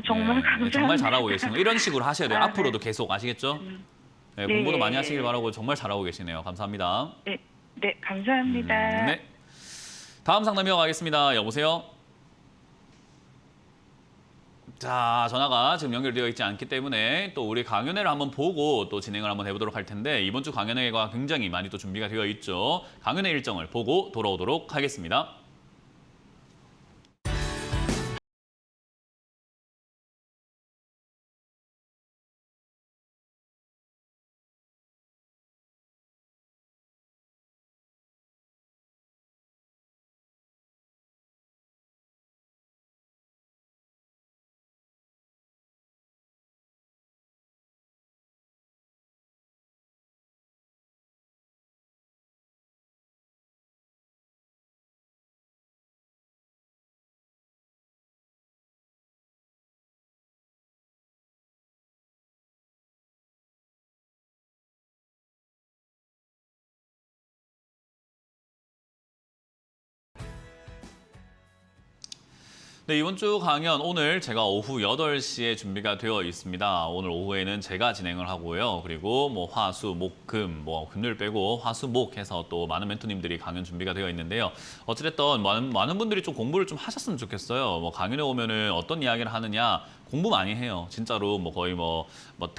정말 예, 감사합니다. 정말 잘하고 계시는 거. 이런 식으로 하셔야 돼요. 네. 앞으로도 계속 아시겠죠? 예, 네, 공부도 많이 예, 하시길 예. 바라고 정말 잘하고 계시네요. 감사합니다. 네, 감사합니다. 네. 다음 상담 이어가겠습니다. 여보세요? 자, 전화가 지금 연결되어 있지 않기 때문에 또 우리 강연회를 한번 보고 또 진행을 한번 해보도록 할 텐데 이번 주 강연회가 굉장히 많이 또 준비가 되어 있죠. 강연회 일정을 보고 돌아오도록 하겠습니다. 네, 이번 주 강연 오늘 제가 오후 8시에 준비가 되어 있습니다. 오늘 오후에는 제가 진행을 하고요. 그리고 뭐 화수, 목, 금, 뭐 금요일 빼고 화수, 목 해서 또 많은 멘토님들이 강연 준비가 되어 있는데요. 어찌됐든 많은 분들이 좀 공부를 좀 하셨으면 좋겠어요. 뭐 강연에 오면은 어떤 이야기를 하느냐 공부 많이 해요. 진짜로 뭐 거의 뭐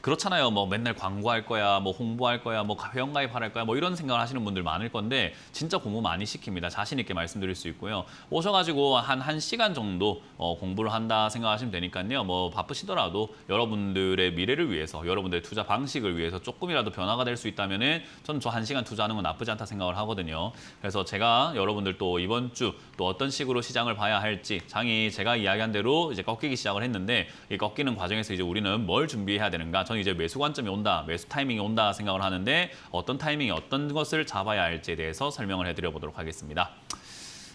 그렇잖아요. 뭐 맨날 광고할 거야, 뭐 홍보할 거야, 뭐 회원가입할 거야, 뭐 이런 생각을 하시는 분들 많을 건데 진짜 공부 많이 시킵니다. 자신 있게 말씀드릴 수 있고요. 오셔가지고 한 1시간 정도 공부를 한다 생각하시면 되니까요. 뭐 바쁘시더라도 여러분들의 미래를 위해서, 여러분들의 투자 방식을 위해서 조금이라도 변화가 될 수 있다면은 저는 저 1시간 투자하는 건 나쁘지 않다 생각을 하거든요. 그래서 제가 여러분들 또 이번 주 또 어떤 식으로 시장을 봐야 할지 장이 제가 이야기한 대로 이제 꺾이기 시작을 했는데 이 꺾이는 과정에서 이제 우리는 뭘 준비해야 되는가? 저는 이제 매수 관점이 온다, 매수 타이밍이 온다 생각을 하는데 어떤 타이밍에 어떤 것을 잡아야 할지에 대해서 설명을 해드려 보도록 하겠습니다.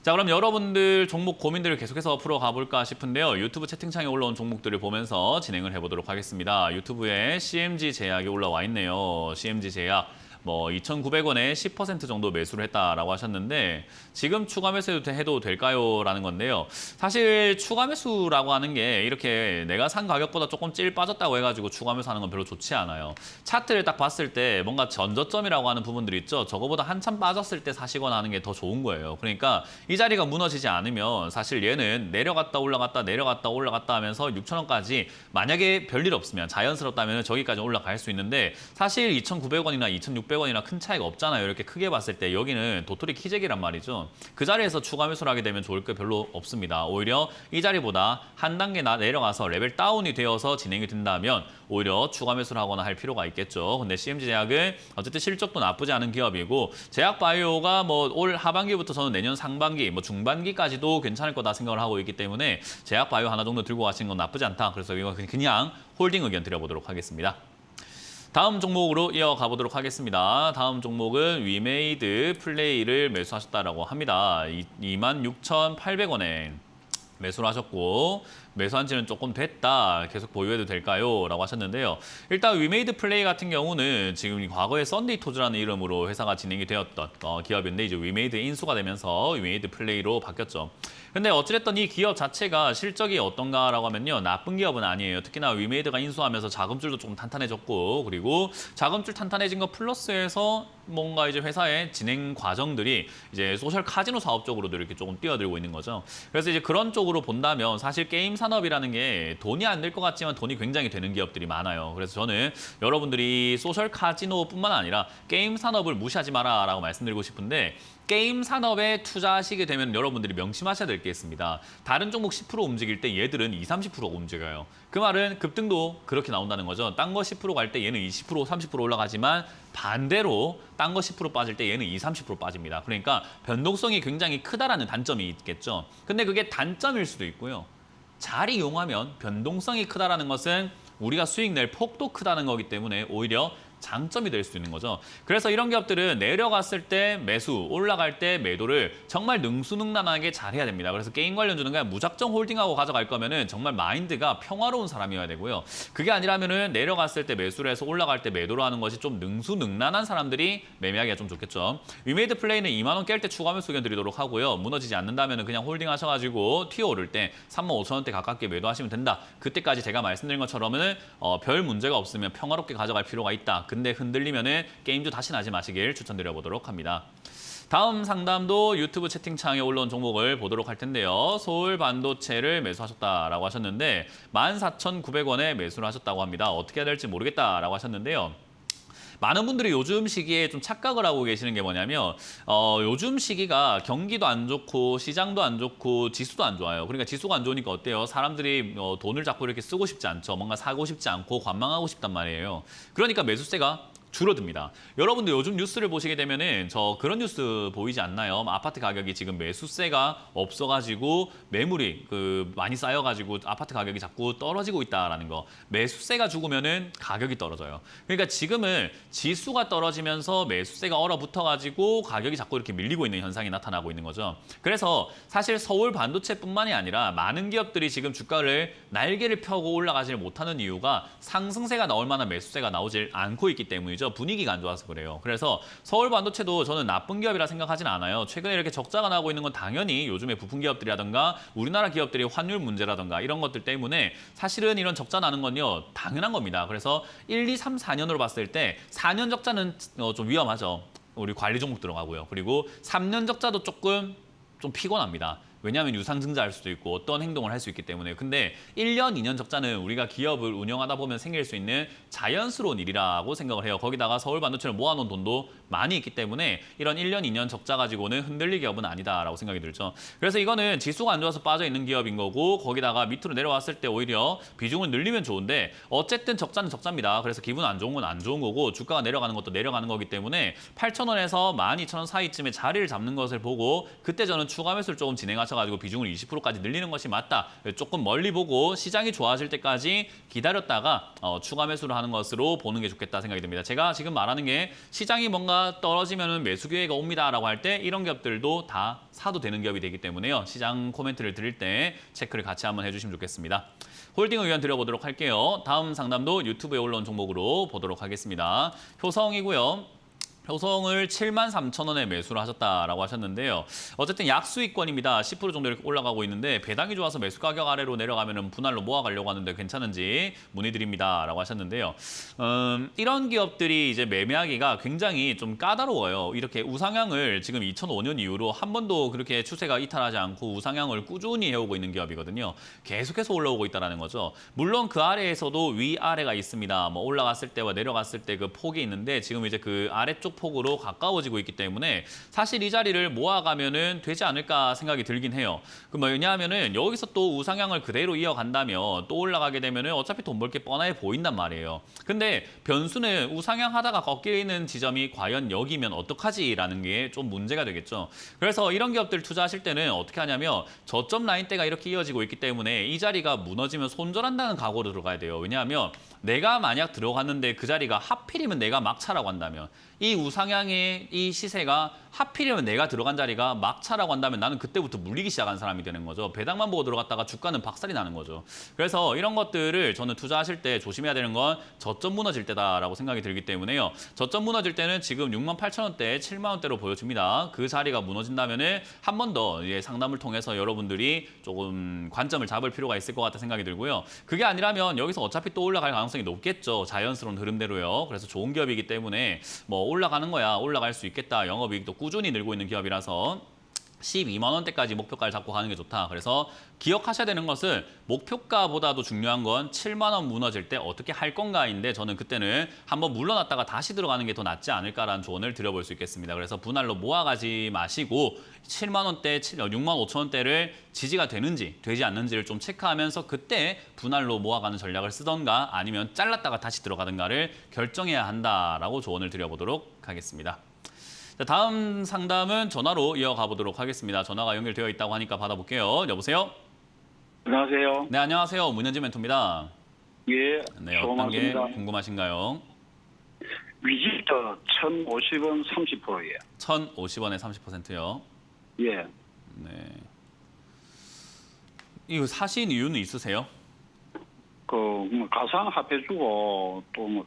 자, 그럼 여러분들 종목 고민들을 계속해서 풀어가 볼까 싶은데요. 유튜브 채팅창에 올라온 종목들을 보면서 진행을 해보도록 하겠습니다. 유튜브에 CMG 제약이 올라와 있네요. CMG 제약. 뭐 2,900원에 10% 정도 매수를 했다라고 하셨는데 지금 추가 매수해도 될까요? 라는 건데요. 사실 추가 매수라고 하는 게 이렇게 내가 산 가격보다 조금 찔 빠졌다고 해가지고 추가 매수하는 건 별로 좋지 않아요. 차트를 딱 봤을 때 뭔가 전저점이라고 하는 부분들이 있죠. 저거보다 한참 빠졌을 때 사시거나 하는 게 더 좋은 거예요. 그러니까 이 자리가 무너지지 않으면 사실 얘는 내려갔다 올라갔다 내려갔다 올라갔다 하면서 6,000원까지 만약에 별일 없으면 자연스럽다면 저기까지 올라갈 수 있는데 사실 2,900원이나 2,600원이나 큰 차이가 없잖아요. 이렇게 크게 봤을 때 여기는 도토리 키재기란 말이죠. 그 자리에서 추가 매수를 하게 되면 좋을 게 별로 없습니다. 오히려 이 자리보다 한 단계 내려가서 레벨 다운이 되어서 진행이 된다면 오히려 추가 매수를 하거나 할 필요가 있겠죠. 근데 CMG 제약은 어쨌든 실적도 나쁘지 않은 기업이고 제약바이오가 뭐 올 하반기부터 저는 내년 상반기, 뭐 중반기까지도 괜찮을 거다 생각을 하고 있기 때문에 제약바이오 하나 정도 들고 가시는 건 나쁘지 않다. 그래서 이거 그냥 홀딩 의견 드려보도록 하겠습니다. 다음 종목으로 이어가 보도록 하겠습니다. 다음 종목은 위메이드 플레이를 매수하셨다라고 합니다. 26,800원에 매수를 하셨고 매수한 지는 조금 됐다. 계속 보유해도 될까요? 라고 하셨는데요. 일단 위메이드 플레이 같은 경우는 지금 과거에 썬데이 토즈라는 이름으로 회사가 진행이 되었던 기업인데 이제 위메이드 인수가 되면서 위메이드 플레이로 바뀌었죠. 근데 어찌됐든 이 기업 자체가 실적이 어떤가라고 하면요. 나쁜 기업은 아니에요. 특히나 위메이드가 인수하면서 자금줄도 좀 탄탄해졌고 그리고 자금줄 탄탄해진 거 플러스해서 뭔가 이제 회사의 진행 과정들이 이제 소셜 카지노 사업 쪽으로도 이렇게 조금 뛰어들고 있는 거죠. 그래서 이제 그런 쪽으로 본다면 사실 게임 산업이라는 게 돈이 안 될 것 같지만 돈이 굉장히 되는 기업들이 많아요. 그래서 저는 여러분들이 소셜 카지노뿐만 아니라 게임 산업을 무시하지 마라라고 말씀드리고 싶은데 게임 산업에 투자하시게 되면 여러분들이 명심하셔야 될 게 있습니다. 다른 종목 10% 움직일 때 얘들은 20, 30% 움직여요. 그 말은 급등도 그렇게 나온다는 거죠. 딴 거 10% 갈 때 얘는 20%, 30% 올라가지만 반대로 딴 거 10% 빠질 때 얘는 20, 30% 빠집니다. 그러니까 변동성이 굉장히 크다라는 단점이 있겠죠. 근데 그게 단점일 수도 있고요. 잘 이용하면 변동성이 크다라는 것은 우리가 수익 낼 폭도 크다는 거기 때문에 오히려 장점이 될 수 있는 거죠. 그래서 이런 기업들은 내려갔을 때 매수, 올라갈 때 매도를 정말 능수능란하게 잘해야 됩니다. 그래서 게임 관련주는 그냥 무작정 홀딩하고 가져갈 거면은 정말 마인드가 평화로운 사람이어야 되고요. 그게 아니라면은 내려갔을 때 매수를 해서 올라갈 때 매도를 하는 것이 좀 능수능란한 사람들이 매매하기가 좀 좋겠죠. 위메이드 플레이는 2만 원 깰 때 추가 매수 의견 드리도록 하고요. 무너지지 않는다면은 그냥 홀딩하셔가지고 튀어 오를 때 35,000원대 가깝게 매도하시면 된다. 그때까지 제가 말씀드린 것처럼은 별 문제가 없으면 평화롭게 가져갈 필요가 있다. 근데 흔들리면은 게임주 다시 나지 마시길 추천드려 보도록 합니다. 다음 상담도 유튜브 채팅창에 올라온 종목을 보도록 할 텐데요. 서울 반도체를 매수하셨다라고 하셨는데 14,900원에 매수를 하셨다고 합니다. 어떻게 해야 될지 모르겠다라고 하셨는데요. 많은 분들이 요즘 시기에 좀 착각을 하고 계시는 게 뭐냐면 요즘 시기가 경기도 안 좋고 시장도 안 좋고 지수도 안 좋아요. 그러니까 지수가 안 좋으니까 어때요? 사람들이 돈을 자꾸 이렇게 쓰고 싶지 않죠. 뭔가 사고 싶지 않고 관망하고 싶단 말이에요. 그러니까 매수세가 줄어듭니다. 여러분들 요즘 뉴스를 보시게 되면은 저 그런 뉴스 보이지 않나요? 아파트 가격이 지금 매수세가 없어가지고 매물이 많이 쌓여가지고 아파트 가격이 자꾸 떨어지고 있다라는 거. 매수세가 죽으면은 가격이 떨어져요. 그러니까 지금은 지수가 떨어지면서 매수세가 얼어붙어가지고 가격이 자꾸 이렇게 밀리고 있는 현상이 나타나고 있는 거죠. 그래서 사실 서울 반도체뿐만이 아니라 많은 기업들이 지금 주가를 날개를 펴고 올라가지 못하는 이유가 상승세가 나올 만한 매수세가 나오질 않고 있기 때문이죠. 분위기가 안 좋아서 그래요. 그래서 서울 반도체도 저는 나쁜 기업이라 생각하진 않아요. 최근에 이렇게 적자가 나고 있는 건 당연히 요즘에 부품 기업들이라든가 우리나라 기업들이 환율 문제라든가 이런 것들 때문에 사실은 이런 적자 나는 건요 당연한 겁니다. 그래서 1, 2, 3, 4년으로 봤을 때 4년 적자는 좀 위험하죠. 우리 관리 종목 들어가고요. 그리고 3년 적자도 조금 좀 피곤합니다. 왜냐하면 유상증자할 수도 있고 어떤 행동을 할 수 있기 때문에. 근데 1년, 2년 적자는 우리가 기업을 운영하다 보면 생길 수 있는 자연스러운 일이라고 생각을 해요. 거기다가 서울 반도체를 모아놓은 돈도 많이 있기 때문에 이런 1년, 2년 적자 가지고는 흔들릴 기업은 아니다라고 생각이 들죠. 그래서 이거는 지수가 안 좋아서 빠져 있는 기업인 거고 거기다가 밑으로 내려왔을 때 오히려 비중을 늘리면 좋은데 어쨌든 적자는 적자입니다. 그래서 기분 안 좋은 건 안 좋은 거고 주가가 내려가는 것도 내려가는 거기 때문에 8,000원에서 12,000원 사이쯤에 자리를 잡는 것을 보고 그때 저는 추가 매수를 조금 진행하셔가지고 비중을 20%까지 늘리는 것이 맞다. 조금 멀리 보고 시장이 좋아질 때까지 기다렸다가 추가 매수를 하는 것으로 보는 게 좋겠다 생각이 듭니다. 제가 지금 말하는 게 시장이 뭔가 떨어지면 매수 기회가 옵니다라고 할 때 이런 기업들도 다 사도 되는 기업이 되기 때문에요. 시장 코멘트를 드릴 때 체크를 같이 한번 해주시면 좋겠습니다. 홀딩 의견 드려보도록 할게요. 다음 상담도 유튜브에 올라온 종목으로 보도록 하겠습니다. 효성이고요. 효성을 73,000원에 매수를 하셨다라고 하셨는데요. 어쨌든 약수익권입니다. 10% 정도 이렇게 올라가고 있는데 배당이 좋아서 매수 가격 아래로 내려가면 분할로 모아가려고 하는데 괜찮은지 문의드립니다라고 하셨는데요. 이런 기업들이 이제 매매하기가 굉장히 좀 까다로워요. 이렇게 우상향을 지금 2005년 이후로 한 번도 그렇게 추세가 이탈하지 않고 우상향을 꾸준히 해오고 있는 기업이거든요. 계속해서 올라오고 있다는 거죠. 물론 그 아래에서도 위아래가 있습니다. 뭐 올라갔을 때와 내려갔을 때 그 폭이 있는데 지금 이제 그 아래쪽 폭으로 가까워지고 있기 때문에 사실 이 자리를 모아가면은 되지 않을까 생각이 들긴 해요. 왜냐하면은 여기서 또 우상향을 그대로 이어간다면 또 올라가게 되면은 어차피 돈 벌 게 뻔해 보인단 말이에요. 근데 변수는 우상향 하다가 꺾이는 지점이 과연 여기면 어떡하지라는 게 좀 문제가 되겠죠. 그래서 이런 기업들 투자하실 때는 어떻게 하냐면 저점 라인대가 이렇게 이어지고 있기 때문에 이 자리가 무너지면 손절한다는 각오로 들어가야 돼요. 왜냐하면 내가 만약 들어갔는데 그 자리가 하필이면 내가 막차라고 한다면 이 우상향의 이 시세가 하필이면 내가 들어간 자리가 막차라고 한다면 나는 그때부터 물리기 시작한 사람이 되는 거죠. 배당만 보고 들어갔다가 주가는 박살이 나는 거죠. 그래서 이런 것들을 저는 투자하실 때 조심해야 되는 건 저점 무너질 때다라고 생각이 들기 때문에요. 저점 무너질 때는 지금 68,000원대, 7만원대로 보여집니다. 그 자리가 무너진다면은 한 번 더 상담을 통해서 여러분들이 조금 관점을 잡을 필요가 있을 것 같다 생각이 들고요. 그게 아니라면 여기서 어차피 또 올라갈 가능성이 높겠죠. 자연스러운 흐름대로요. 그래서 좋은 기업이기 때문에 뭐 올라가는 거야, 올라갈 수 있겠다. 영업이익도 꾸준히 늘고 있는 기업이라서 12만 원대까지 목표가를 잡고 가는 게 좋다. 그래서 기억하셔야 되는 것은 목표가보다도 중요한 건 7만 원 무너질 때 어떻게 할 건가인데 저는 그때는 한번 물러났다가 다시 들어가는 게 더 낫지 않을까라는 조언을 드려볼 수 있겠습니다. 그래서 분할로 모아가지 마시고 7만 원대, 6만 5천 원대를 지지가 되는지 되지 않는지를 좀 체크하면서 그때 분할로 모아가는 전략을 쓰던가 아니면 잘랐다가 다시 들어가든가를 결정해야 한다라고 조언을 드려보도록 하겠습니다. 자, 다음 상담은 전화로 이어가 보도록 하겠습니다. 전화가 연결되어 있다고 하니까 받아볼게요. 여보세요? 안녕하세요. 네, 안녕하세요. 문현지 멘토입니다. 예, 네, 어떤 게 고맙습니다. 궁금하신가요? 위지터 1,050원 30%예요. 1,050원에 30%요. 예. 네. 이거 사신 이유는 있으세요? 가상화폐 주고 또 뭐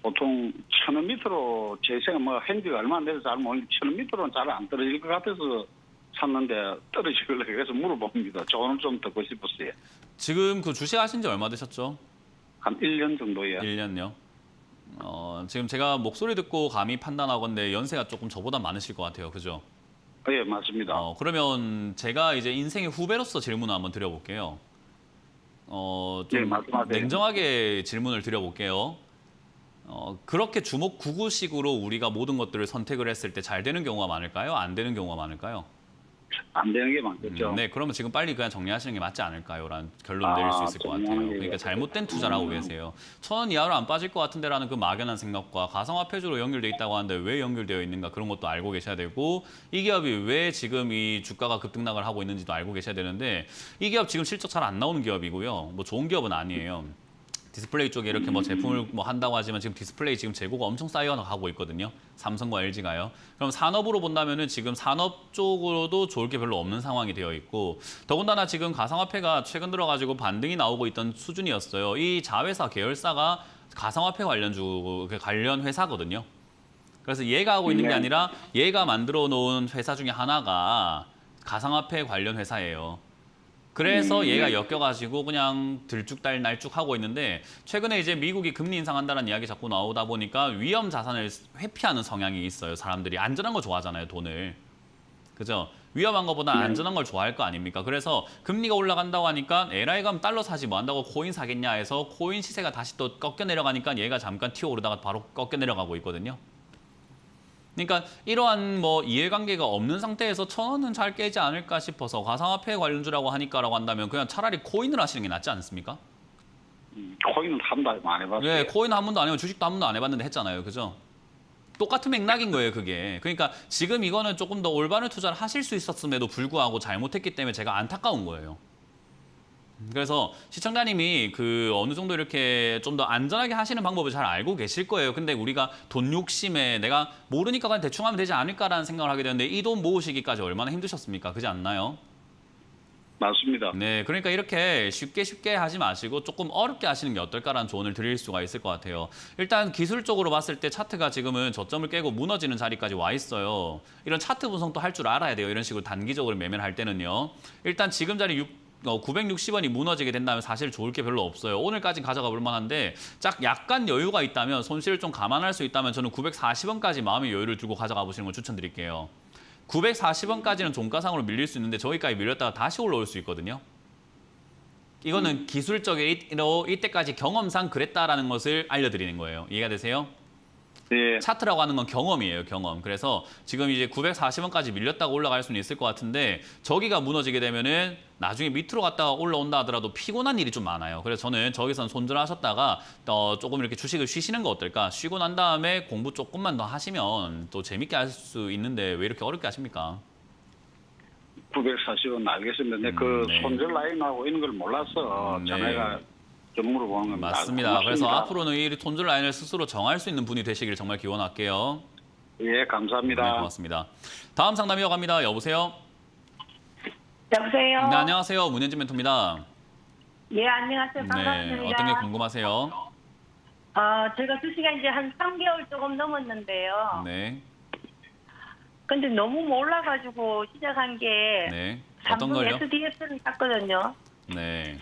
보통 1,000원 밑으로 제 생각 뭐 핸디가 얼마 안 돼서 잘 모르는데 1,000원 밑으로는 잘 안 떨어질 것 같아서 샀는데 떨어지길래 그래서 물어봅니다. 조언을 좀 듣고 싶었어요. 지금 그 주식 하신 지 얼마 되셨죠? 한 1년 정도예요. 1년요. 지금 제가 목소리 듣고 감히 판단하건데 연세가 조금 저보다 많으실 것 같아요. 그죠? 예, 맞습니다. 그러면 제가 이제 인생의 후배로서 질문을 한번 드려볼게요. 네, 좀 말씀하세요. 냉정하게 질문을 드려볼게요. 그렇게 주목 구구식으로 우리가 모든 것들을 선택을 했을 때 잘 되는 경우가 많을까요? 안 되는 경우가 많을까요? 안 되는 게 많겠죠. 네, 그러면 지금 빨리 그냥 정리하시는 게 맞지 않을까요? 라는 결론 내릴 수 있을 것 같아요. 정리하는 게 그러니까 잘못된 투자를 하고 계세요. 1,000원 이하로 안 빠질 것 같은데라는 그 막연한 생각과 가상화폐주로 연결돼 있다고 하는데 왜 연결되어 있는가 그런 것도 알고 계셔야 되고 이 기업이 왜 지금 이 주가가 급등락을 하고 있는지도 알고 계셔야 되는데 이 기업 지금 실적 잘 안 나오는 기업이고요. 뭐 좋은 기업은 아니에요. 디스플레이 쪽에 이렇게 뭐 제품을 뭐 한다고 하지만 지금 디스플레이 지금 재고가 엄청 쌓여가고 있거든요. 삼성과 LG가요. 그럼 산업으로 본다면은 지금 산업 쪽으로도 좋을 게 별로 없는 상황이 되어 있고 더군다나 지금 가상화폐가 최근 들어가지고 반등이 나오고 있던 수준이었어요. 이 자회사 계열사가 가상화폐 관련 회사거든요. 그래서 얘가 하고 있는 게 아니라 얘가 만들어 놓은 회사 중에 하나가 가상화폐 관련 회사예요. 그래서 얘가 엮여가지고 그냥 들쭉날쭉 하고 있는데 최근에 이제 미국이 금리 인상한다는 이야기 자꾸 나오다 보니까 위험 자산을 회피하는 성향이 있어요. 사람들이 안전한 거 좋아하잖아요, 돈을. 그죠? 위험한 것보다 안전한 걸 좋아할 거 아닙니까? 그래서 금리가 올라간다고 하니까 LI 가면 달러 사지 뭐 한다고 코인 사겠냐 해서 코인 시세가 다시 또 꺾여 내려가니까 얘가 잠깐 튀어오르다가 바로 꺾여 내려가고 있거든요. 그러니까 이러한 뭐 이해관계가 없는 상태에서 1,000원은 잘 깨지 않을까 싶어서 가상화폐 관련주라고 하니까라고 한다면 그냥 차라리 코인을 하시는 게 낫지 않습니까? 코인은 한 번도 안 해봤어요. 네, 코인 한 번도 안 해고 주식도 한 번도 안 해봤는데 했잖아요. 그죠? 똑같은 맥락인 거예요, 그게. 그러니까 지금 이거는 조금 더 올바른 투자를 하실 수 있었음에도 불구하고 잘못했기 때문에 제가 안타까운 거예요. 그래서 시청자님이 그 어느 정도 이렇게 좀 더 안전하게 하시는 방법을 잘 알고 계실 거예요. 근데 우리가 돈 욕심에 내가 모르니까 그냥 대충 하면 되지 않을까라는 생각을 하게 되는데 이 돈 모으시기까지 얼마나 힘드셨습니까? 그렇지 않나요? 맞습니다. 네, 그러니까 이렇게 쉽게 하지 마시고 조금 어렵게 하시는 게 어떨까라는 조언을 드릴 수가 있을 것 같아요. 일단 기술적으로 봤을 때 차트가 지금은 저점을 깨고 무너지는 자리까지 와 있어요. 이런 차트 분석도 할 줄 알아야 돼요. 이런 식으로 단기적으로 매매를 할 때는요. 일단 지금 자리 960원이 무너지게 된다면 사실 좋을 게 별로 없어요. 오늘까지 가져가 볼 만한데 약간 여유가 있다면 손실을 좀 감안할 수 있다면 저는 940원까지 마음의 여유를 두고 가져가 보시는 걸 추천드릴게요. 940원까지는 종가상으로 밀릴 수 있는데 저기까지 밀렸다가 다시 올라올 수 있거든요. 이거는 기술적으로 이때까지 경험상 그랬다라는 것을 알려드리는 거예요. 이해가 되세요? 예. 차트라고 하는 건 경험이에요, 경험. 그래서 지금 이제 940원까지 밀렸다가 올라갈 수는 있을 것 같은데 저기가 무너지게 되면은 나중에 밑으로 갔다가 올라온다 하더라도 피곤한 일이 좀 많아요. 그래서 저는 저기선 손절하셨다가 조금 이렇게 주식을 쉬시는 거 어떨까? 쉬고 난 다음에 공부 조금만 더 하시면 또 재밌게 할 수 있는데 왜 이렇게 어렵게 하십니까? 940원 알겠습니다. 근데 그 네. 손절 라인하고 이런 걸 몰라서 네. 자네가 좀 물어보는 겁니다. 맞습니다. 고맙습니다. 그래서 앞으로는 이 손절 라인을 스스로 정할 수 있는 분이 되시길 정말 기원할게요. 예, 감사합니다. 네, 고맙습니다. 다음 상담 이어갑니다. 여보세요? 여보세요? 네, 안녕하세요. 문현진 멘토입니다. 예, 안녕하세요. 네, 반갑습니다. 어떤 게 궁금하세요? 제가 주식한 지 한 3개월 조금 넘었는데요. 네, 근데 너무 몰라가지고 시작한 게 네. 어떤 삼성 걸요? SDS를 샀거든요. 네,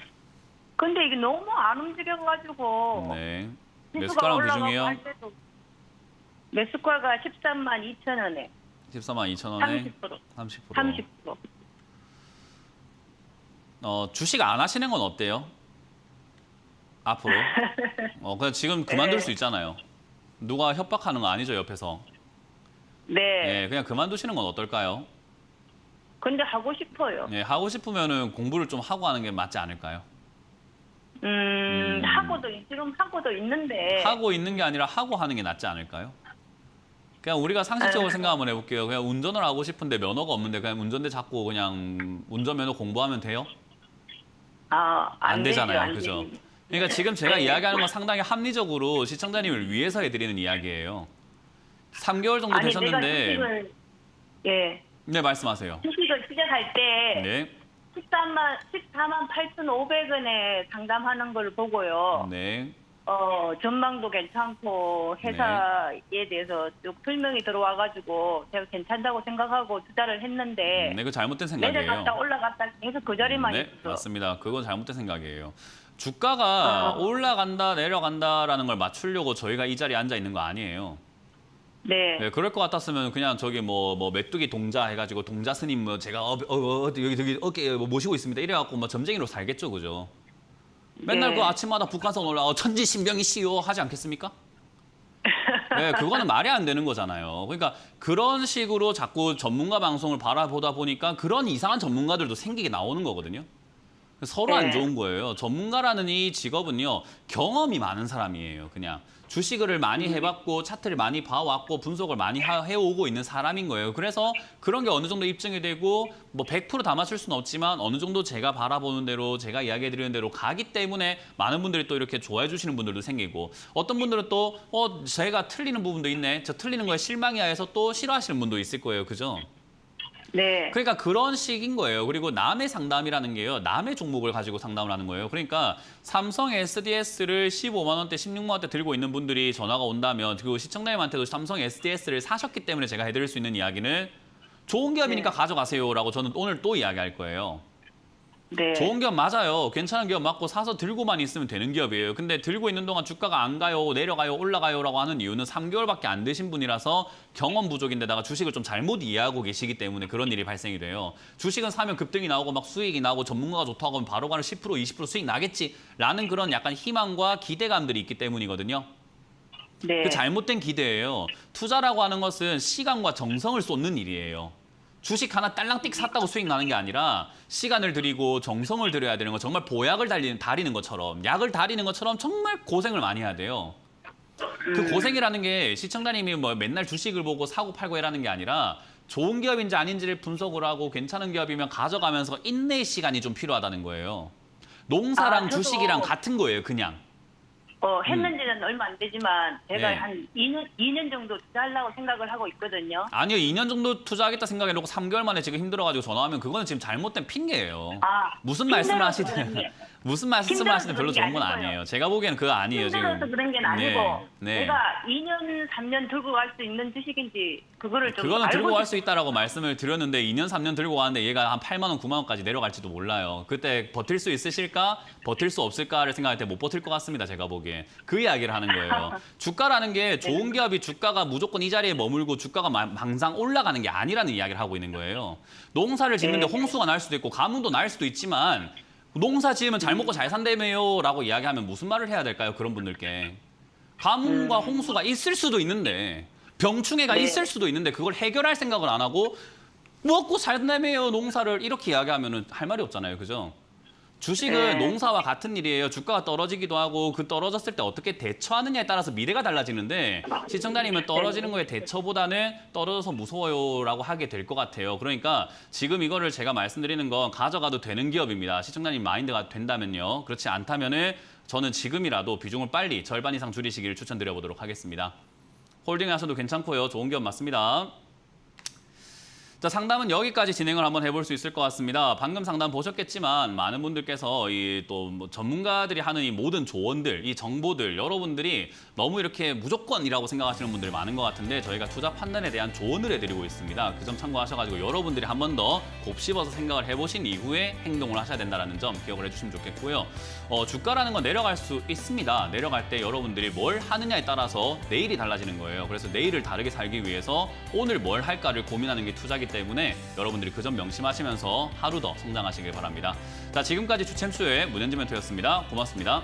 근데 이게 너무 안 움직여가지고 네. 지수가 매수가랑 올라가고 비중이요? 할 때도 매수가가 13만 2천 원에 14만 2천 원에 30%. 30%. 30%. 주식 안 하시는 건 어때요? 앞으로? 그냥 지금 그만둘 네. 수 있잖아요. 누가 협박하는 거 아니죠, 옆에서. 네. 네, 그냥 그만두시는 건 어떨까요? 근데 하고 싶어요. 네, 하고 싶으면은 공부를 좀 하고 하는 게 맞지 않을까요? 지금 하고도 있는데. 하고 있는 게 아니라 하고 하는 게 낫지 않을까요? 그냥 우리가 상식적으로 생각 한번 해볼게요. 그냥 운전을 하고 싶은데 면허가 없는데 그냥 운전대 잡고 그냥 운전면허 공부하면 돼요? 안 되잖아요. 되죠, 그죠? 안 되죠. 그러니까 지금 제가 네. 이야기하는 건 상당히 합리적으로 시청자님을 위해서 해드리는 이야기예요. 3개월 정도 아니, 되셨는데. 내가 주식을, 예. 네, 말씀하세요. 주식을 시작할 때 네, 14만 8,500원에 상담하는 걸 보고요. 네, 전망도 괜찮고 회사에 대해서 쭉 설명이 들어와가지고 제가 괜찮다고 생각하고 투자를 했는데 네, 그 잘못된 생각이에요. 내려갔다 올라갔다 계속 그 자리만 네, 있어. 맞습니다. 그건 잘못된 생각이에요. 주가가 올라간다, 내려간다라는 걸 맞추려고 저희가 이 자리에 앉아 있는 거 아니에요. 네. 네, 그럴 것 같았으면 그냥 저기 뭐 메뚜기 동자 해가지고 동자 스님 뭐 제가 여기 어깨에 뭐 모시고 있습니다. 이래갖고 뭐 점쟁이로 살겠죠, 그죠? 맨날 네. 그 아침마다 북한산 올라 천지신병이시요 하지 않겠습니까? 네, 그거는 말이 안 되는 거잖아요. 그러니까 그런 식으로 자꾸 전문가 방송을 바라보다 보니까 그런 이상한 전문가들도 생기게 나오는 거거든요. 서로 안 네. 좋은 거예요. 전문가라는 이 직업은요, 경험이 많은 사람이에요. 그냥 주식을 많이 해봤고 차트를 많이 봐왔고 분석을 많이 해오고 있는 사람인 거예요. 그래서 그런 게 어느 정도 입증이 되고 뭐 100%다 맞출 수는 없지만 어느 정도 제가 바라보는 대로 제가 이야기해드리는 대로 가기 때문에 많은 분들이 또 이렇게 좋아해 주시는 분들도 생기고 어떤 분들은 또 제가 틀리는 부분도 있네. 저 틀리는 거에 실망이야 해서 또 싫어하시는 분도 있을 거예요. 그죠? 네. 그러니까 그런 식인 거예요. 그리고 남의 상담이라는 게요. 남의 종목을 가지고 상담을 하는 거예요. 그러니까 삼성 SDS를 15만 원대, 16만 원대 들고 있는 분들이 전화가 온다면 그리고 시청자님한테도 삼성 SDS를 사셨기 때문에 제가 해드릴 수 있는 이야기는 좋은 기업이니까 네. 가져가세요라고 저는 오늘 또 이야기할 거예요. 네. 좋은 기업 맞아요. 괜찮은 기업 맞고 사서 들고만 있으면 되는 기업이에요. 근데 들고 있는 동안 주가가 안 가요, 내려가요, 올라가요라고 하는 이유는 3개월밖에 안 되신 분이라서 경험 부족인데다가 주식을 좀 잘못 이해하고 계시기 때문에 그런 일이 발생이 돼요. 주식은 사면 급등이 나오고 막 수익이 나고 전문가가 좋다고 하면 바로 가는 10%, 20% 수익 나겠지라는 그런 약간 희망과 기대감들이 있기 때문이거든요. 네. 그 잘못된 기대예요. 투자라고 하는 것은 시간과 정성을 쏟는 일이에요. 주식 하나 딸랑띡 샀다고 수익 나는 게 아니라 시간을 들이고 정성을 들여야 되는 거 정말 보약을 다리는 것처럼 약을 다리는 것처럼 정말 고생을 많이 해야 돼요. 그 고생이라는 게 시청자님이 뭐 맨날 주식을 보고 사고 팔고 해라는 게 아니라 좋은 기업인지 아닌지를 분석을 하고 괜찮은 기업이면 가져가면서 인내의 시간이 좀 필요하다는 거예요. 농사랑 저도 주식이랑 같은 거예요, 그냥. 했는지는 얼마 안 되지만 제가 네. 한 2년 정도 투자하려고 생각을 하고 있거든요. 아니요, 2년 정도 투자하겠다 생각해놓고 3개월 만에 지금 힘들어가지고 전화하면 그거는 지금 잘못된 핑계예요. 무슨 말씀을 힘들어서 하시든 그런 게- 무슨 말씀을 힘들어서 하시든 별로 그런 게 좋은 건 아니고요. 아니에요. 제가 보기에는 그거 아니에요, 지금. 힘들어서 그런 게 아니고 네. 내가 2년, 3년 들고 갈 수 있는 주식인지 그거를 좀 그거는 알고 들고 갈 수 있다라고 말씀을 드렸는데 2년, 3년 들고 가는데 얘가 한 8만 원, 9만 원까지 내려갈지도 몰라요. 그때 버틸 수 있으실까? 버틸 수 없을까를 생각할 때 못 버틸 것 같습니다, 제가 보기엔. 그 이야기를 하는 거예요. 주가라는 게 좋은 기업이 주가가 무조건 이 자리에 머물고 주가가 항상 올라가는 게 아니라는 이야기를 하고 있는 거예요. 농사를 짓는데 네. 홍수가 날 수도 있고 가뭄도 날 수도 있지만 농사 지으면 잘 먹고 잘 산다며요 라고 이야기하면 무슨 말을 해야 될까요? 그런 분들께. 가뭄과 홍수가 있을 수도 있는데 병충해가 네. 있을 수도 있는데 그걸 해결할 생각을 안 하고 먹고 살다며요 농사를 이렇게 이야기하면 할 말이 없잖아요. 그죠? 주식은 네. 농사와 같은 일이에요. 주가가 떨어지기도 하고 그 떨어졌을 때 어떻게 대처하느냐에 따라서 미래가 달라지는데 시청자님은 떨어지는 거에 대처보다는 떨어져서 무서워요라고 하게 될 것 같아요. 그러니까 지금 이거를 제가 말씀드리는 건 가져가도 되는 기업입니다. 시청자님 마인드가 된다면요. 그렇지 않다면은 저는 지금이라도 비중을 빨리 절반 이상 줄이시기를 추천드려보도록 하겠습니다. 홀딩 하셔도 괜찮고요. 좋은 기업 맞습니다. 자, 상담은 여기까지 진행을 한번 해볼 수 있을 것 같습니다. 방금 상담 보셨겠지만 많은 분들께서 또 뭐 전문가들이 하는 이 모든 조언들, 이 정보들 여러분들이 너무 이렇게 무조건이라고 생각하시는 분들이 많은 것 같은데 저희가 투자 판단에 대한 조언을 해드리고 있습니다. 그 점 참고하셔가지고 여러분들이 한 번 더 곱씹어서 생각을 해보신 이후에 행동을 하셔야 된다는 점 기억을 해주시면 좋겠고요. 주가라는 건 내려갈 수 있습니다. 내려갈 때 여러분들이 뭘 하느냐에 따라서 내일이 달라지는 거예요. 그래서 내일을 다르게 살기 위해서 오늘 뭘 할까를 고민하는 게 투자기 때문에 여러분들이 그 점 명심하시면서 하루 더 성장하시길 바랍니다. 자, 지금까지 주챔쇼의 문현지 멘토였습니다. 고맙습니다.